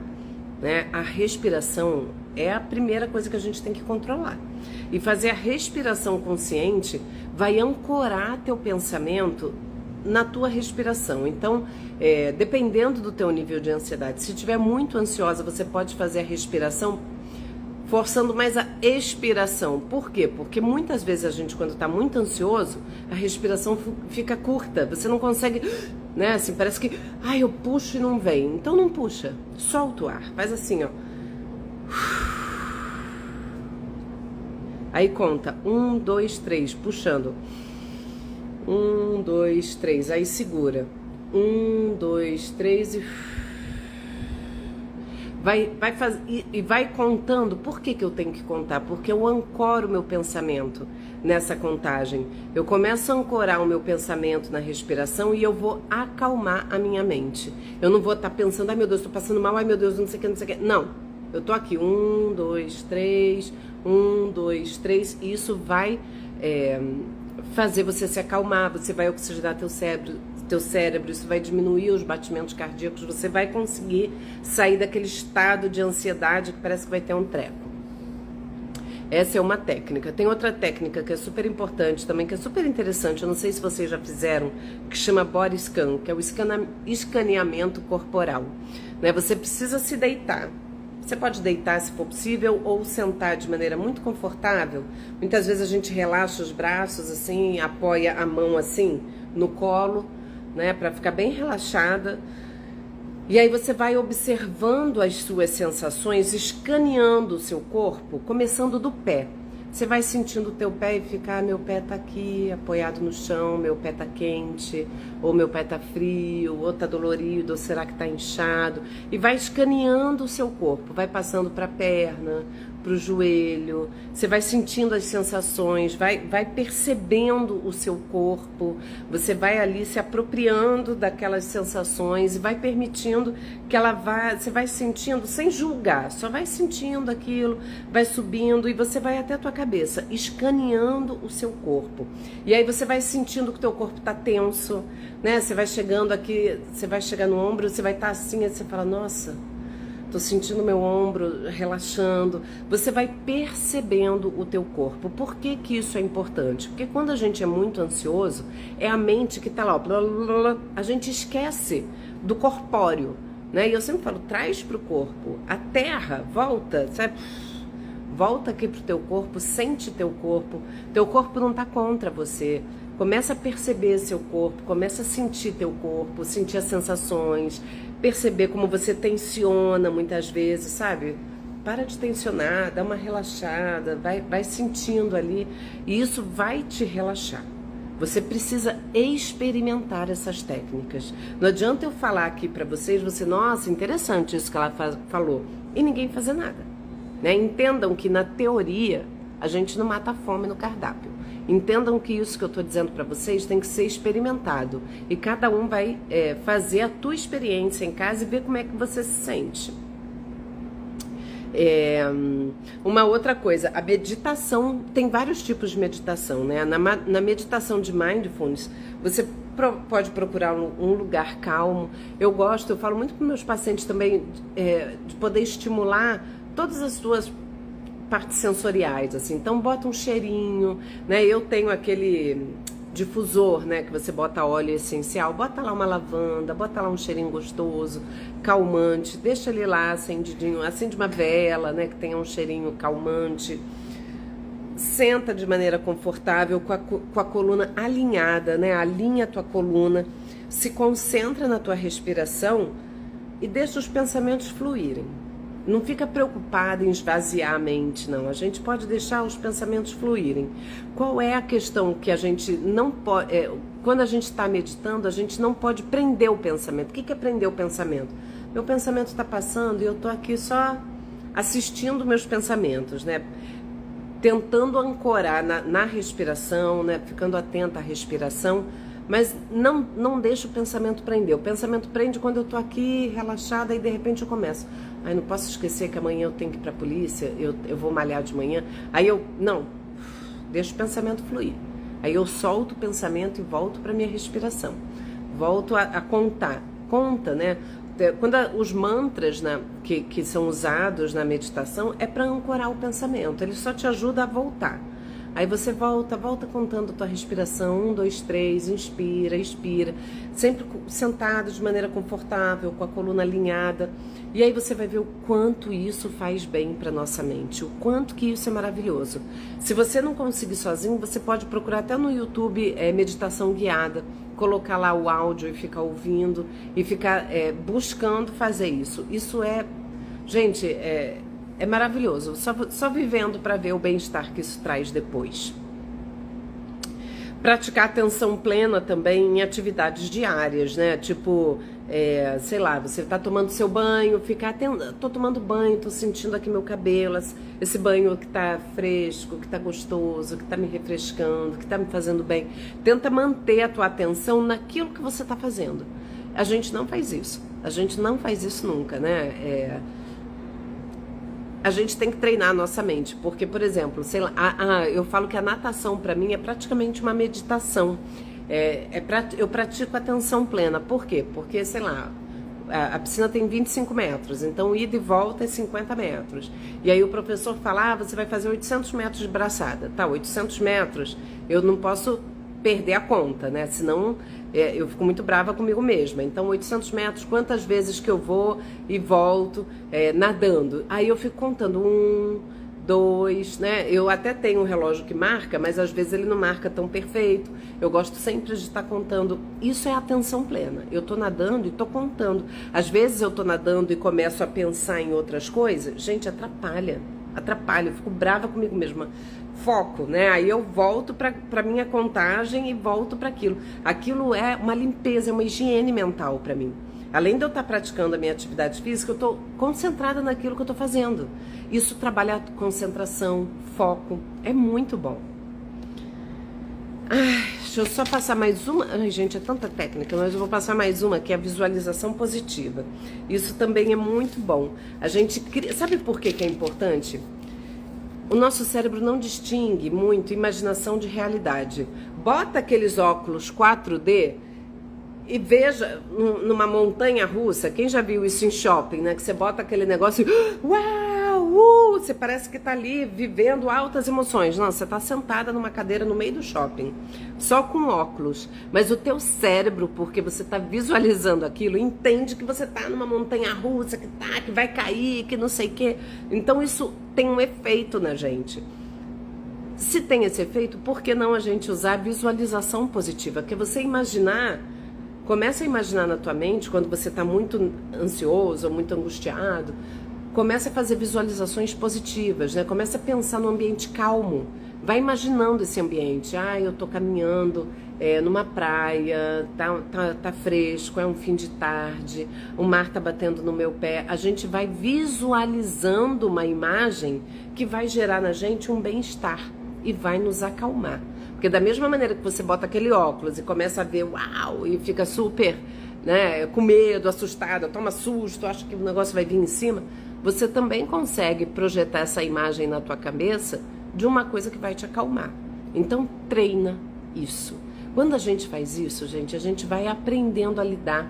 [SPEAKER 1] né, a respiração é a primeira coisa que a gente tem que controlar. E fazer a respiração consciente vai ancorar teu pensamento na tua respiração. Então, dependendo do teu nível de ansiedade, se estiver muito ansiosa, você pode fazer a respiração forçando mais a expiração. Por quê? Porque muitas vezes a gente, quando está muito ansioso, a respiração fica curta. Você não consegue, né? Assim, parece que, eu puxo e não vem. Então não puxa, solta o ar. Faz assim, ó. Aí conta, 1, 2, 3, puxando. 1, 2, 3, aí segura. 1, 2, 3 e... Vai contando. Por que eu tenho que contar? Porque eu ancoro o meu pensamento nessa contagem. Eu começo a ancorar o meu pensamento na respiração e eu vou acalmar a minha mente. Eu não vou estar pensando, ai meu Deus, estou passando mal, ai meu Deus, não sei o que, não sei o que. Não, eu tô aqui, 1, 2, 3, 1, 2, 3, e isso vai fazer você se acalmar, você vai oxigenar teu cérebro, isso vai diminuir os batimentos cardíacos, você vai conseguir sair daquele estado de ansiedade que parece que vai ter um treco. Essa é uma técnica. Tem outra técnica que é super importante também, que é super interessante, eu não sei se vocês já fizeram, que chama Body Scan, que é o escaneamento corporal. Né? Você precisa se deitar. Você pode deitar se for possível ou sentar de maneira muito confortável. Muitas vezes a gente relaxa os braços assim, apoia a mão assim no colo, né, para ficar bem relaxada. E aí você vai observando as suas sensações, escaneando o seu corpo, começando do pé. Você vai sentindo o teu pé e fica, meu pé tá aqui, apoiado no chão, meu pé tá quente, ou meu pé tá frio, ou tá dolorido, ou será que tá inchado? E vai escaneando o seu corpo, vai passando pra perna, pro joelho, você vai sentindo as sensações, vai percebendo o seu corpo, você vai ali se apropriando daquelas sensações e vai permitindo que você vai sentindo sem julgar, só vai sentindo aquilo, vai subindo e você vai até a tua cabeça, escaneando o seu corpo. E aí você vai sentindo que o teu corpo tá tenso, né? Você vai chegando aqui, você vai chegar no ombro, você vai estar assim, aí você fala, nossa, tô sentindo meu ombro relaxando. Você vai percebendo o teu corpo. Por que que isso é importante? Porque quando a gente é muito ansioso, é a mente que tá lá, ó, blá, blá, blá, a gente esquece do corpóreo, né? E eu sempre falo, traz pro corpo, a terra, volta, sabe? Volta aqui pro teu corpo, sente teu corpo não tá contra você. Começa a perceber seu corpo, começa a sentir teu corpo, sentir as sensações, perceber como você tensiona muitas vezes, sabe? Para de tensionar, dá uma relaxada, vai sentindo ali e isso vai te relaxar. Você precisa experimentar essas técnicas. Não adianta eu falar aqui para vocês, nossa, interessante isso que ela falou, e ninguém fazer nada. Né? Entendam que na teoria a gente não mata a fome no cardápio. Entendam que isso que eu estou dizendo para vocês tem que ser experimentado. E cada um vai fazer a tua experiência em casa e ver como é que você se sente. Uma outra coisa, a meditação, tem vários tipos de meditação, né? Na meditação de mindfulness, você pode procurar um lugar calmo. Eu falo muito para meus pacientes também de poder estimular todas as suas partes sensoriais, assim. Então bota um cheirinho, né? Eu tenho aquele difusor, né, que você bota óleo essencial, bota lá uma lavanda, bota lá um cheirinho gostoso, calmante, deixa ele lá acendidinho, acende uma vela, né, que tenha um cheirinho calmante. Senta de maneira confortável, com a coluna alinhada, né? Alinha a tua coluna, se concentra na tua respiração e deixa os pensamentos fluírem. Não fica preocupada em esvaziar a mente, não. A gente pode deixar os pensamentos fluírem. Qual é a questão que a gente não pode... quando a gente está meditando, a gente não pode prender o pensamento. O que é prender o pensamento? Meu pensamento está passando e eu estou aqui só assistindo meus pensamentos, né? Tentando ancorar na respiração, né? Ficando atenta à respiração, mas não deixa o pensamento prender. O pensamento prende quando eu tô aqui relaxada e de repente eu começo. Ai, não posso esquecer que amanhã eu tenho que ir pra polícia, eu vou malhar de manhã. Aí deixo o pensamento fluir. Aí eu solto o pensamento e volto pra minha respiração. Volto a contar. Conta, né? Quando os mantras, né, que são usados na meditação é para ancorar o pensamento, ele só te ajuda a voltar. Aí você volta contando a tua respiração, 1, 2, 3, inspira, expira, sempre sentado de maneira confortável, com a coluna alinhada. E aí você vai ver o quanto isso faz bem para nossa mente, o quanto que isso é maravilhoso. Se você não conseguir sozinho, você pode procurar até no YouTube meditação guiada, colocar lá o áudio e ficar ouvindo e ficar buscando fazer isso. Isso gente, é maravilhoso, só vivendo para ver o bem-estar que isso traz depois. Praticar atenção plena também em atividades diárias, né? Tipo, sei lá, você tá tomando seu banho, ficar atento, tô tomando banho, tô sentindo aqui meu cabelo, esse banho que tá fresco, que tá gostoso, que tá me refrescando, que tá me fazendo bem. Tenta manter a tua atenção naquilo que você tá fazendo. A gente não faz isso. A gente não faz isso nunca, né? A gente tem que treinar a nossa mente, porque, por exemplo, sei lá, eu falo que a natação para mim é praticamente uma meditação. Eu pratico atenção plena. Por quê? Porque, sei lá, a piscina tem 25 metros, então ida e volta é 50 metros. E aí o professor fala, você vai fazer 800 metros de braçada. Tá, 800 metros, eu não posso perder a conta, né? Senão eu fico muito brava comigo mesma. Então 800 metros, quantas vezes que eu vou e volto nadando? Aí eu fico contando 1, 2, né? Eu até tenho um relógio que marca, mas às vezes ele não marca tão perfeito. Eu gosto sempre de estar contando. Isso é atenção plena. Eu tô nadando e tô contando. Às vezes eu tô nadando e começo a pensar em outras coisas. Gente, atrapalha, eu fico brava comigo mesma. Foco, né? Aí eu volto para minha contagem e volto para aquilo. Aquilo é uma limpeza, é uma higiene mental para mim. Além de eu estar praticando a minha atividade física, eu estou concentrada naquilo que eu estou fazendo. Isso trabalha concentração, foco, é muito bom. Deixa eu só passar mais uma. Ai, gente, é tanta técnica, mas eu vou passar mais uma, que é a visualização positiva. Isso também é muito bom. A gente cria... Sabe por que é importante? O nosso cérebro não distingue muito imaginação de realidade. Bota aqueles óculos 4D e veja numa montanha russa. Quem já viu isso em shopping, né? Que você bota aquele negócio e... Uau! Você parece que tá ali vivendo altas emoções. Não, você tá sentada numa cadeira no meio do shopping, só com óculos. Mas o teu cérebro, porque você tá visualizando aquilo, entende que você tá numa montanha russa, que vai cair, que não sei o quê. Então isso tem um efeito na gente. Se tem esse efeito, por que não a gente usar a visualização positiva? Que é você imaginar... Começa a imaginar na tua mente, quando você está muito ansioso ou muito angustiado, começa a fazer visualizações positivas, né? Começa a pensar num ambiente calmo. Vai imaginando esse ambiente. Eu tô caminhando numa praia, tá fresco, é um fim de tarde, o mar tá batendo no meu pé. A gente vai visualizando uma imagem que vai gerar na gente um bem-estar e vai nos acalmar. Porque da mesma maneira que você bota aquele óculos e começa a ver, uau, e fica super, né, com medo, assustada, toma susto, acha que o negócio vai vir em cima, você também consegue projetar essa imagem na tua cabeça de uma coisa que vai te acalmar. Então treina isso. Quando a gente faz isso, gente, a gente vai aprendendo a lidar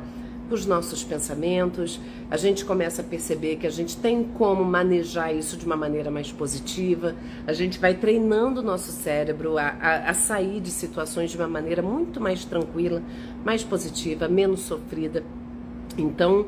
[SPEAKER 1] com os nossos pensamentos, a gente começa a perceber que a gente tem como manejar isso de uma maneira mais positiva, a gente vai treinando o nosso cérebro a sair de situações de uma maneira muito mais tranquila, mais positiva, menos sofrida. Então,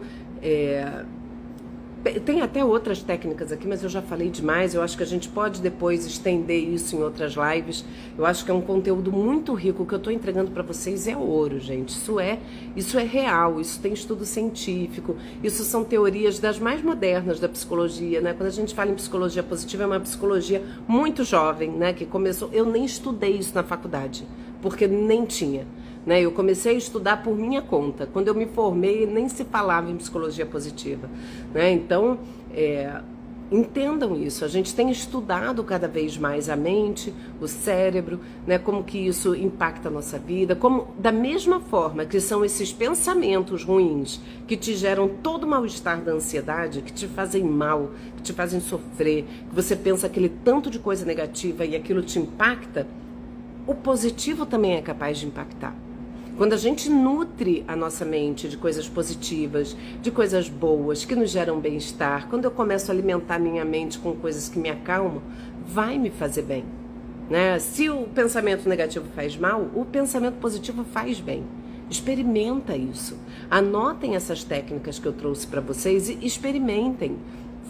[SPEAKER 1] Tem até outras técnicas aqui, mas eu já falei demais. Eu acho que a gente pode depois estender isso em outras lives. Eu acho que é um conteúdo muito rico. O que eu estou entregando para vocês é ouro, gente. Isso é real, isso tem estudo científico. Isso são teorias das mais modernas da psicologia, né? Quando a gente fala em psicologia positiva, é uma psicologia muito jovem, né? Que começou... Eu nem estudei isso na faculdade, porque nem tinha. Né? Eu comecei a estudar por minha conta. Quando eu me formei, nem se falava em psicologia positiva. Né? Então, entendam isso. A gente tem estudado cada vez mais a mente, o cérebro, né? Como que isso impacta a nossa vida. Como, da mesma forma que são esses pensamentos ruins que te geram todo o mal-estar da ansiedade, que te fazem mal, que te fazem sofrer, que você pensa aquele tanto de coisa negativa e aquilo te impacta, o positivo também é capaz de impactar. Quando a gente nutre a nossa mente de coisas positivas, de coisas boas, que nos geram bem-estar, quando eu começo a alimentar minha mente com coisas que me acalmam, vai me fazer bem. Né? Se o pensamento negativo faz mal, o pensamento positivo faz bem. Experimenta isso. Anotem essas técnicas que eu trouxe para vocês e experimentem.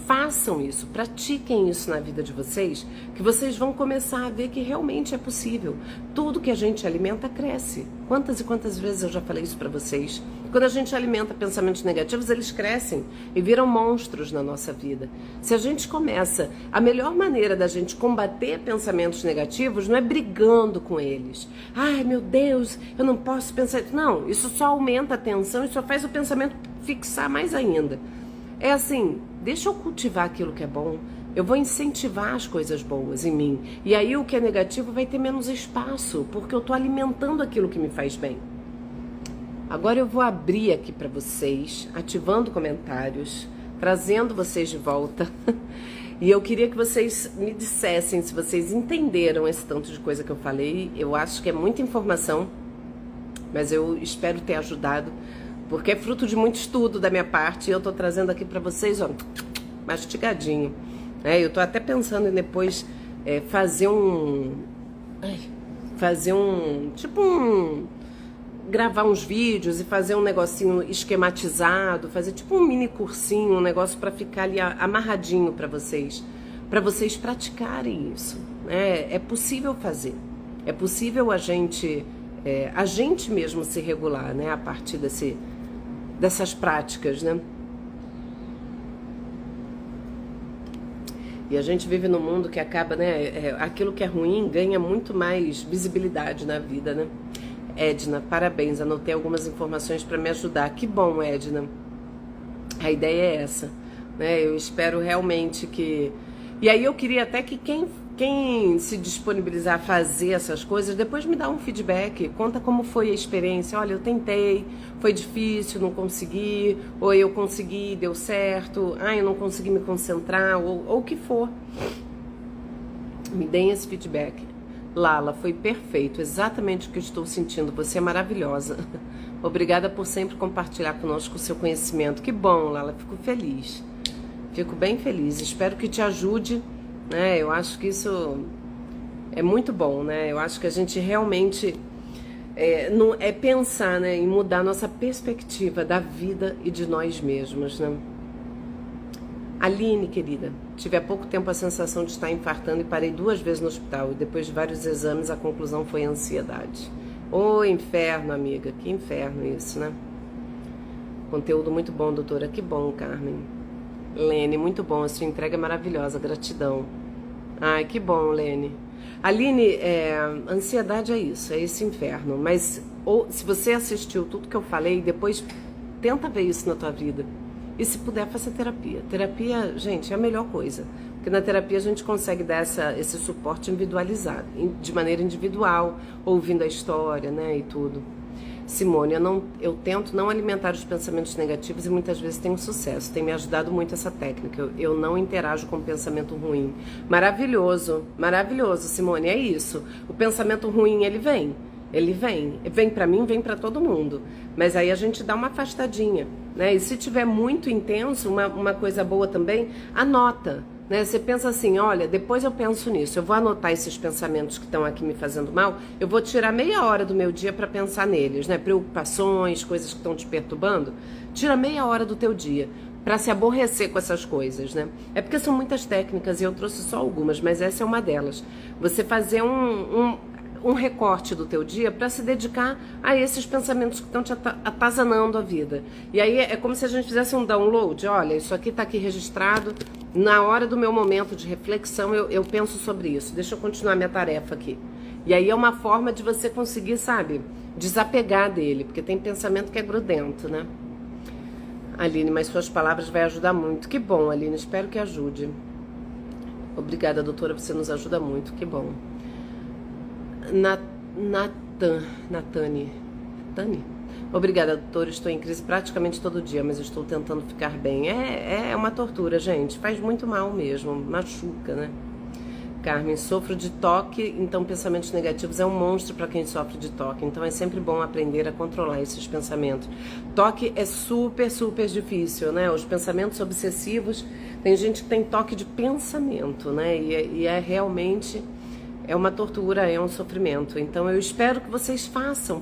[SPEAKER 1] Façam isso, pratiquem isso na vida de vocês, que vocês vão começar a ver que realmente é possível. Tudo que a gente alimenta cresce. Quantas e quantas vezes eu já falei isso para vocês? Quando a gente alimenta pensamentos negativos, eles crescem e viram monstros na nossa vida. Se a gente começa, a melhor maneira da gente combater pensamentos negativos não é brigando com eles. Ai, meu Deus, eu não posso pensar. Não, isso só aumenta a tensão e só faz o pensamento fixar mais ainda. É assim, deixa eu cultivar aquilo que é bom, eu vou incentivar as coisas boas em mim. E aí o que é negativo vai ter menos espaço, porque eu estou alimentando aquilo que me faz bem. Agora eu vou abrir aqui para vocês, ativando comentários, trazendo vocês de volta. E eu queria que vocês me dissessem se vocês entenderam esse tanto de coisa que eu falei. Eu acho que é muita informação, mas eu espero ter ajudado. Porque é fruto de muito estudo da minha parte e eu tô trazendo aqui pra vocês, ó, mastigadinho. Eu tô até pensando em depois gravar uns vídeos e fazer um negocinho esquematizado, fazer tipo um mini cursinho, um negócio pra ficar ali amarradinho pra vocês praticarem isso. Né? É possível fazer, é possível a gente mesmo se regular, né, a partir dessas práticas, né? E a gente vive num mundo que acaba, né? Aquilo que é ruim ganha muito mais visibilidade na vida, né? Edna, parabéns, anotei algumas informações para me ajudar. Que bom, Edna. A ideia é essa, né? Eu espero realmente que... E aí eu queria até que quem se disponibilizar a fazer essas coisas, depois me dá um feedback, conta como foi a experiência. Olha, eu tentei, foi difícil, não consegui, ou eu consegui, deu certo, eu não consegui me concentrar, ou o que for. Me deem esse feedback. Lala, foi perfeito, exatamente o que eu estou sentindo, você é maravilhosa. Obrigada por sempre compartilhar conosco o seu conhecimento. Que bom, Lala, fico feliz. Fico bem feliz, espero que te ajude, né? Eu acho que isso é muito bom, né? Eu acho que a gente realmente pensar, né, em mudar nossa perspectiva da vida e de nós mesmos, né? Aline, querida, tive há pouco tempo a sensação de estar infartando e parei 2 vezes no hospital. E depois de vários exames, a conclusão foi ansiedade. Ô, inferno, amiga, que inferno isso, né? Conteúdo muito bom, doutora, que bom, Carmen. Lene, muito bom, a sua entrega é maravilhosa, gratidão. Ai, que bom, Lene. Aline, ansiedade é isso, é esse inferno. Mas se você assistiu tudo que eu falei, depois tenta ver isso na tua vida. E se puder, faça terapia. Terapia, gente, é a melhor coisa. Porque na terapia a gente consegue dar esse suporte individualizado, de maneira individual, ouvindo a história, né, e tudo. Simone, eu tento não alimentar os pensamentos negativos e muitas vezes tenho sucesso. Tem me ajudado muito essa técnica. Eu não interajo com o pensamento ruim. Maravilhoso, maravilhoso, Simone, é isso. O pensamento ruim, ele vem pra mim, vem pra todo mundo. Mas aí a gente dá uma afastadinha, né? E se tiver muito intenso, uma coisa boa também, anota. Né? Você pensa assim, olha, depois eu penso nisso, eu vou anotar esses pensamentos que estão aqui me fazendo mal, eu vou tirar meia hora do meu dia para pensar neles, né? Preocupações, coisas que estão te perturbando, tira meia hora do teu dia para se aborrecer com essas coisas, né? É porque são muitas técnicas e eu trouxe só algumas, mas essa é uma delas. Você fazer um recorte do teu dia para se dedicar a esses pensamentos que estão te atazanando a vida. E aí é como se a gente fizesse um download. Olha, isso aqui está aqui registrado. Na hora do meu momento de reflexão, eu penso sobre isso. Deixa eu continuar minha tarefa aqui. E aí é uma forma de você conseguir, sabe, desapegar dele, porque tem pensamento que é grudento, né? Aline, mas suas palavras vai ajudar muito. Que bom, Aline, espero que ajude. Obrigada, doutora, você nos ajuda muito. Que bom. Natane. Obrigada, doutora. Estou em crise praticamente todo dia, mas estou tentando ficar bem. É uma tortura, gente. Faz muito mal mesmo. Machuca, né? Carmen, sofro de toque, então pensamentos negativos é um monstro para quem sofre de toque. Então é sempre bom aprender a controlar esses pensamentos. Toque é super, super difícil, né? Os pensamentos obsessivos, tem gente que tem toque de pensamento, né? E é realmente... é uma tortura, é um sofrimento. Então eu espero que vocês façam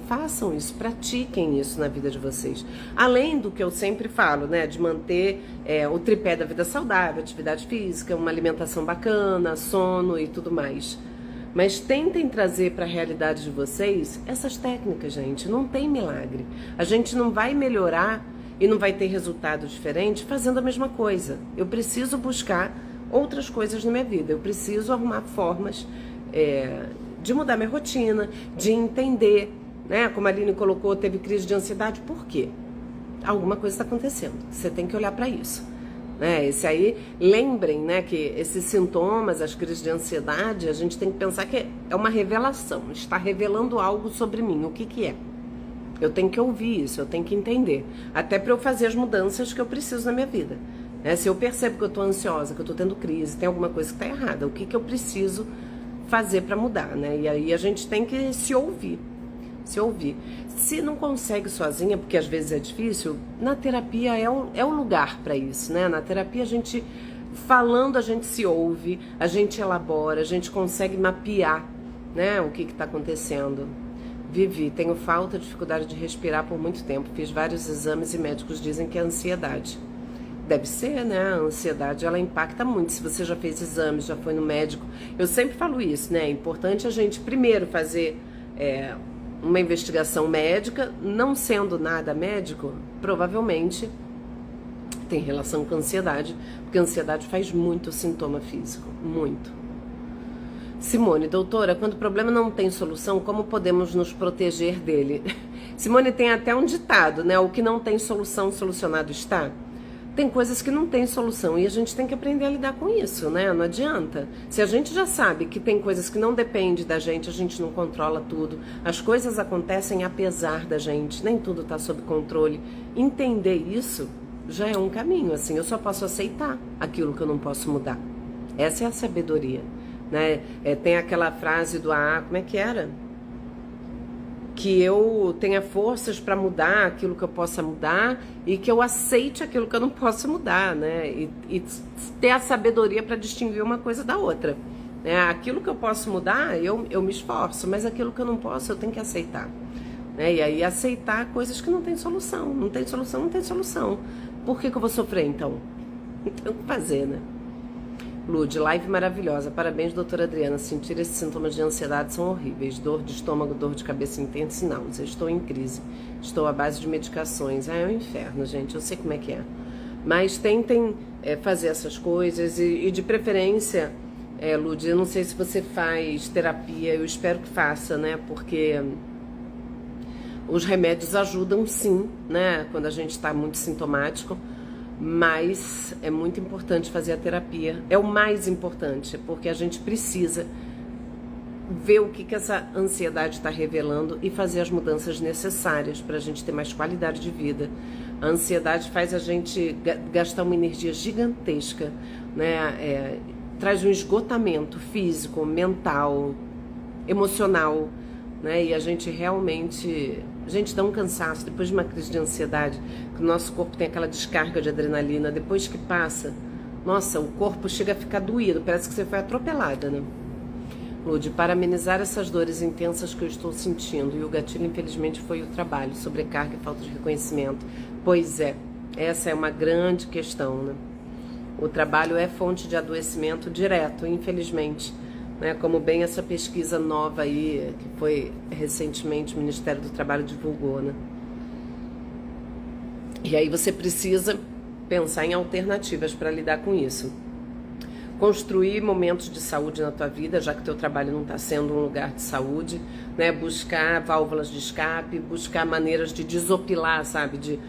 [SPEAKER 1] isso, pratiquem isso na vida de vocês. Além do que eu sempre falo, né, de manter o tripé da vida saudável, atividade física, uma alimentação bacana, sono e tudo mais. Mas tentem trazer para a realidade de vocês essas técnicas, gente. Não tem milagre. A gente não vai melhorar e não vai ter resultado diferente fazendo a mesma coisa. Eu preciso buscar outras coisas na minha vida. Eu preciso arrumar formas de mudar minha rotina, de entender, né? Como a Aline colocou, teve crise de ansiedade, por quê? Alguma coisa está acontecendo, você tem que olhar para isso, né? Esse aí, lembrem, né, que esses sintomas, as crises de ansiedade, a gente tem que pensar que é uma revelação, está revelando algo sobre mim, o que que é? Eu tenho que ouvir isso, eu tenho que entender, até para eu fazer as mudanças que eu preciso na minha vida, né? Se eu percebo que eu estou ansiosa, que eu estou tendo crise, tem alguma coisa que está errada, o que que eu preciso fazer para mudar, né? E aí a gente tem que se ouvir. Se não consegue sozinha, porque às vezes é difícil, na terapia é um lugar para isso, né? Na terapia a gente, falando, a gente se ouve, a gente elabora, a gente consegue mapear, né, o que está acontecendo. Vivi, tenho falta, dificuldade de respirar por muito tempo, fiz vários exames e médicos dizem que é ansiedade. Deve ser, né? A ansiedade, ela impacta muito. Se você já fez exames, já foi no médico. Eu sempre falo isso, né? É importante a gente primeiro fazer uma investigação médica. Não sendo nada médico, provavelmente tem relação com a ansiedade. Porque a ansiedade faz muito sintoma físico. Muito. Simone, doutora, quando o problema não tem solução, como podemos nos proteger dele? Simone, tem até um ditado, né? O que não tem solução, solucionado está. Tem coisas que não tem solução e a gente tem que aprender a lidar com isso, né? Não adianta. Se a gente já sabe que tem coisas que não dependem da gente não controla tudo, as coisas acontecem apesar da gente, nem tudo está sob controle. Entender isso já é um caminho, assim, eu só posso aceitar aquilo que eu não posso mudar. Essa é a sabedoria, né? Tem aquela frase do como é que era? Que eu tenha forças para mudar aquilo que eu possa mudar e que eu aceite aquilo que eu não posso mudar, né? E ter a sabedoria para distinguir uma coisa da outra. Né? Aquilo que eu posso mudar, eu me esforço, mas aquilo que eu não posso, eu tenho que aceitar. Né? E aí aceitar coisas que não tem solução. Não tem solução, não tem solução. Por que eu vou sofrer, então? Não tem o que fazer, né? Lud, live maravilhosa. Parabéns, doutora Adriana. Sentir esses sintomas de ansiedade são horríveis. Dor de estômago, dor de cabeça intensa e náusea. Estou em crise. Estou à base de medicações. É um inferno, gente. Eu sei como é que é. Mas tentem fazer essas coisas e de preferência, Lud, eu não sei se você faz terapia. Eu espero que faça, né? Porque os remédios ajudam sim, né? Quando a gente está muito sintomático. Mas é muito importante fazer a terapia. É o mais importante, porque a gente precisa ver o que essa ansiedade está revelando e fazer as mudanças necessárias para a gente ter mais qualidade de vida. A ansiedade faz a gente gastar uma energia gigantesca, né? Traz um esgotamento físico, mental, emocional, né? E a gente realmente... A gente dá um cansaço depois de uma crise de ansiedade, que o nosso corpo tem aquela descarga de adrenalina, depois que passa, nossa, o corpo chega a ficar doído, parece que você foi atropelada, né? Lud, para amenizar essas dores intensas que eu estou sentindo, e o gatilho infelizmente foi o trabalho, sobrecarga e falta de reconhecimento. Pois é, Essa é uma grande questão, né? O trabalho é fonte de adoecimento direto, infelizmente, né? Como bem essa pesquisa nova aí, que foi recentemente o Ministério do Trabalho divulgou, né? E aí você precisa pensar em alternativas para lidar com isso. Construir momentos de saúde na tua vida, já que teu trabalho não está sendo um lugar de saúde, né? Buscar válvulas de escape, buscar maneiras de desopilar, sabe?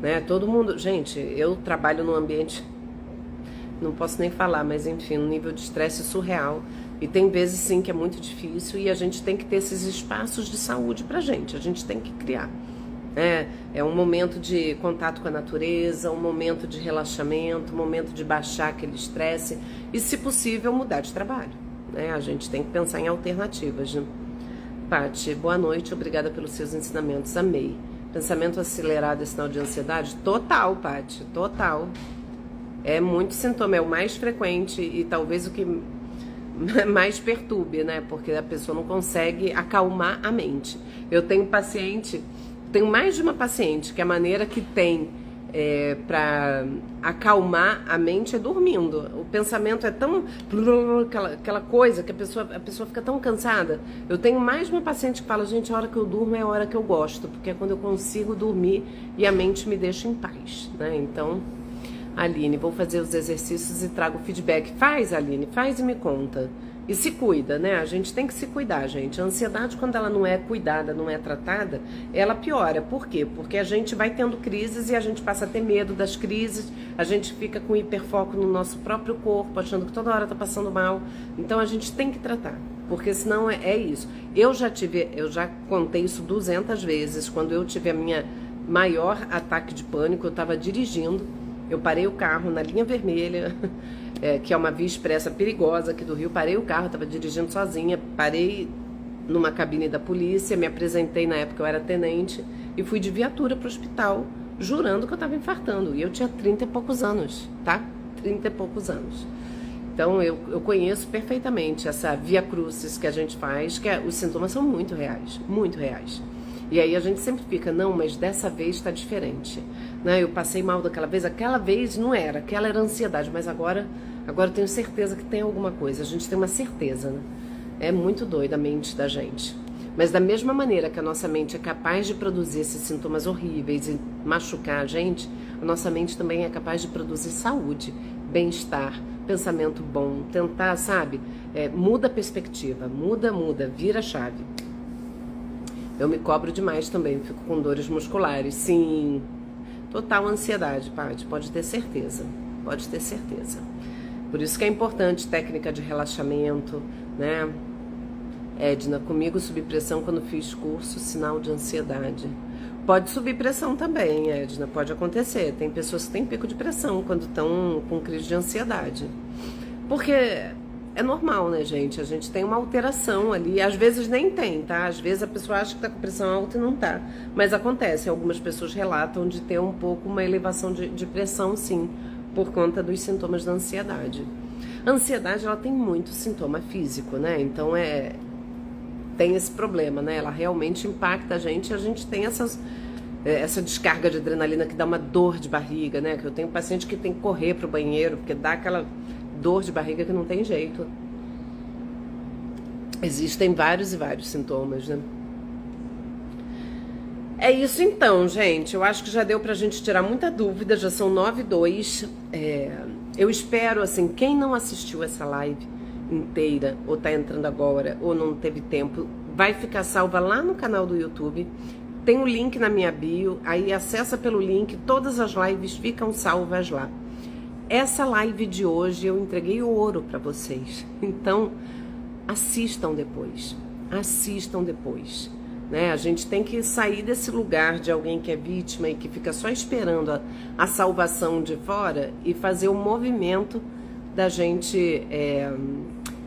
[SPEAKER 1] Né? Todo mundo... Gente, eu trabalho num ambiente... Não posso nem falar, mas enfim, um nível de estresse surreal. E tem vezes sim que é muito difícil e a gente tem que ter esses espaços de saúde pra gente. A gente tem que criar. É um momento de contato com a natureza, um momento de relaxamento, um momento de baixar aquele estresse e, se possível, mudar de trabalho, né? A gente tem que pensar em alternativas, né? Paty, boa noite, obrigada pelos seus ensinamentos, amei. Pensamento acelerado é sinal de ansiedade? Total, Paty, total. É muito sintoma, é o mais frequente e talvez o que mais perturbe, né? Porque a pessoa não consegue acalmar a mente. Eu tenho mais de uma paciente que a maneira que tem para acalmar a mente é dormindo. O pensamento é tão... aquela coisa que a pessoa fica tão cansada. Eu tenho mais de uma paciente que fala, gente, a hora que eu durmo é a hora que eu gosto, porque é quando eu consigo dormir e a mente me deixa em paz, né? Então, Aline, vou fazer os exercícios e trago feedback. Faz, Aline, faz e me conta. E se cuida, né? A gente tem que se cuidar, gente. A ansiedade, quando ela não é cuidada, não é tratada, ela piora. Por quê? Porque a gente vai tendo crises e a gente passa a ter medo das crises, a gente fica com hiperfoco no nosso próprio corpo, achando que toda hora tá passando mal. Então a gente tem que tratar, porque senão é isso. Eu já contei isso 200 vezes. Quando eu tive a minha maior ataque de pânico, eu tava dirigindo, eu parei o carro na linha vermelha, que é uma via expressa perigosa aqui do Rio, parei o carro, estava dirigindo sozinha, parei numa cabine da polícia, me apresentei, na época eu era tenente, e fui de viatura para o hospital, jurando que eu estava infartando, e eu tinha 30 e poucos anos, tá? 30 e poucos anos. Então eu conheço perfeitamente essa via crucis que a gente faz, que os sintomas são muito reais, muito reais. E aí a gente sempre fica, não, mas dessa vez está diferente, né? Eu passei mal aquela vez não era, aquela era ansiedade, mas agora eu tenho certeza que tem alguma coisa, a gente tem uma certeza, né? É muito doida a mente da gente. Mas da mesma maneira que a nossa mente é capaz de produzir esses sintomas horríveis e machucar a gente, a nossa mente também é capaz de produzir saúde, bem-estar, pensamento bom, tentar, sabe? Muda a perspectiva, muda, vira a chave. Eu me cobro demais também, fico com dores musculares, sim. Total ansiedade, Paty, pode ter certeza, pode ter certeza. Por isso que é importante técnica de relaxamento, né? Edna, comigo subir pressão quando fiz curso, sinal de ansiedade. Pode subir pressão também, Edna, pode acontecer. Tem pessoas que têm pico de pressão quando estão com crise de ansiedade. Porque é normal, né, gente? A gente tem uma alteração ali, às vezes nem tem, tá? Às vezes a pessoa acha que tá com pressão alta e não tá. Mas acontece, algumas pessoas relatam de ter um pouco uma elevação de pressão, sim, por conta dos sintomas da ansiedade. A ansiedade, ela tem muito sintoma físico, né? Então tem esse problema, né? Ela realmente impacta a gente e a gente tem essa descarga de adrenalina que dá uma dor de barriga, né? Que eu tenho paciente que tem que correr pro banheiro, porque dá aquela dor de barriga que não tem jeito. Existem vários e vários sintomas, né? É isso então, gente. Eu acho que já deu pra gente tirar muita dúvida, já são 9h02. Eu espero, assim, quem não assistiu essa live inteira, ou tá entrando agora, ou não teve tempo, vai ficar salva lá no canal do YouTube. Tem o link na minha bio, aí acessa pelo link, todas as lives ficam salvas lá. Essa live de hoje eu entreguei ouro para vocês, então assistam depois, né? A gente tem que sair desse lugar de alguém que é vítima e que fica só esperando a salvação de fora e fazer o movimento da gente.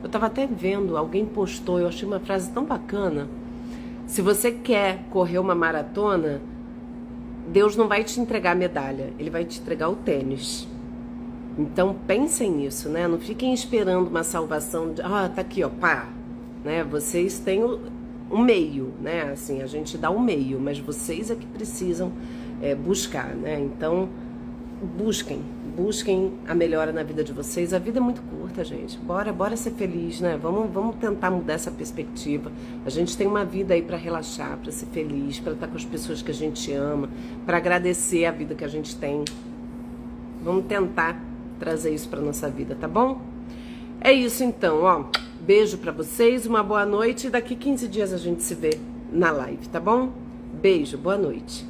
[SPEAKER 1] Eu tava até vendo, alguém postou, eu achei uma frase tão bacana. Se você quer correr uma maratona, Deus não vai te entregar a medalha, Ele vai te entregar o tênis. Então pensem nisso, né? Não fiquem esperando uma salvação de, tá aqui, ó, pá, né? Vocês têm o meio, né? Assim, a gente dá o meio, mas vocês é que precisam buscar, né? Então, busquem a melhora na vida de vocês. A vida é muito curta, gente. Bora ser feliz, né? Vamos tentar mudar essa perspectiva. A gente tem uma vida aí para relaxar, para ser feliz, para estar com as pessoas que a gente ama, para agradecer a vida que a gente tem. Vamos tentar trazer isso para nossa vida, tá bom? É isso então, ó. Beijo para vocês, uma boa noite e daqui 15 dias a gente se vê na live, tá bom? Beijo, boa noite.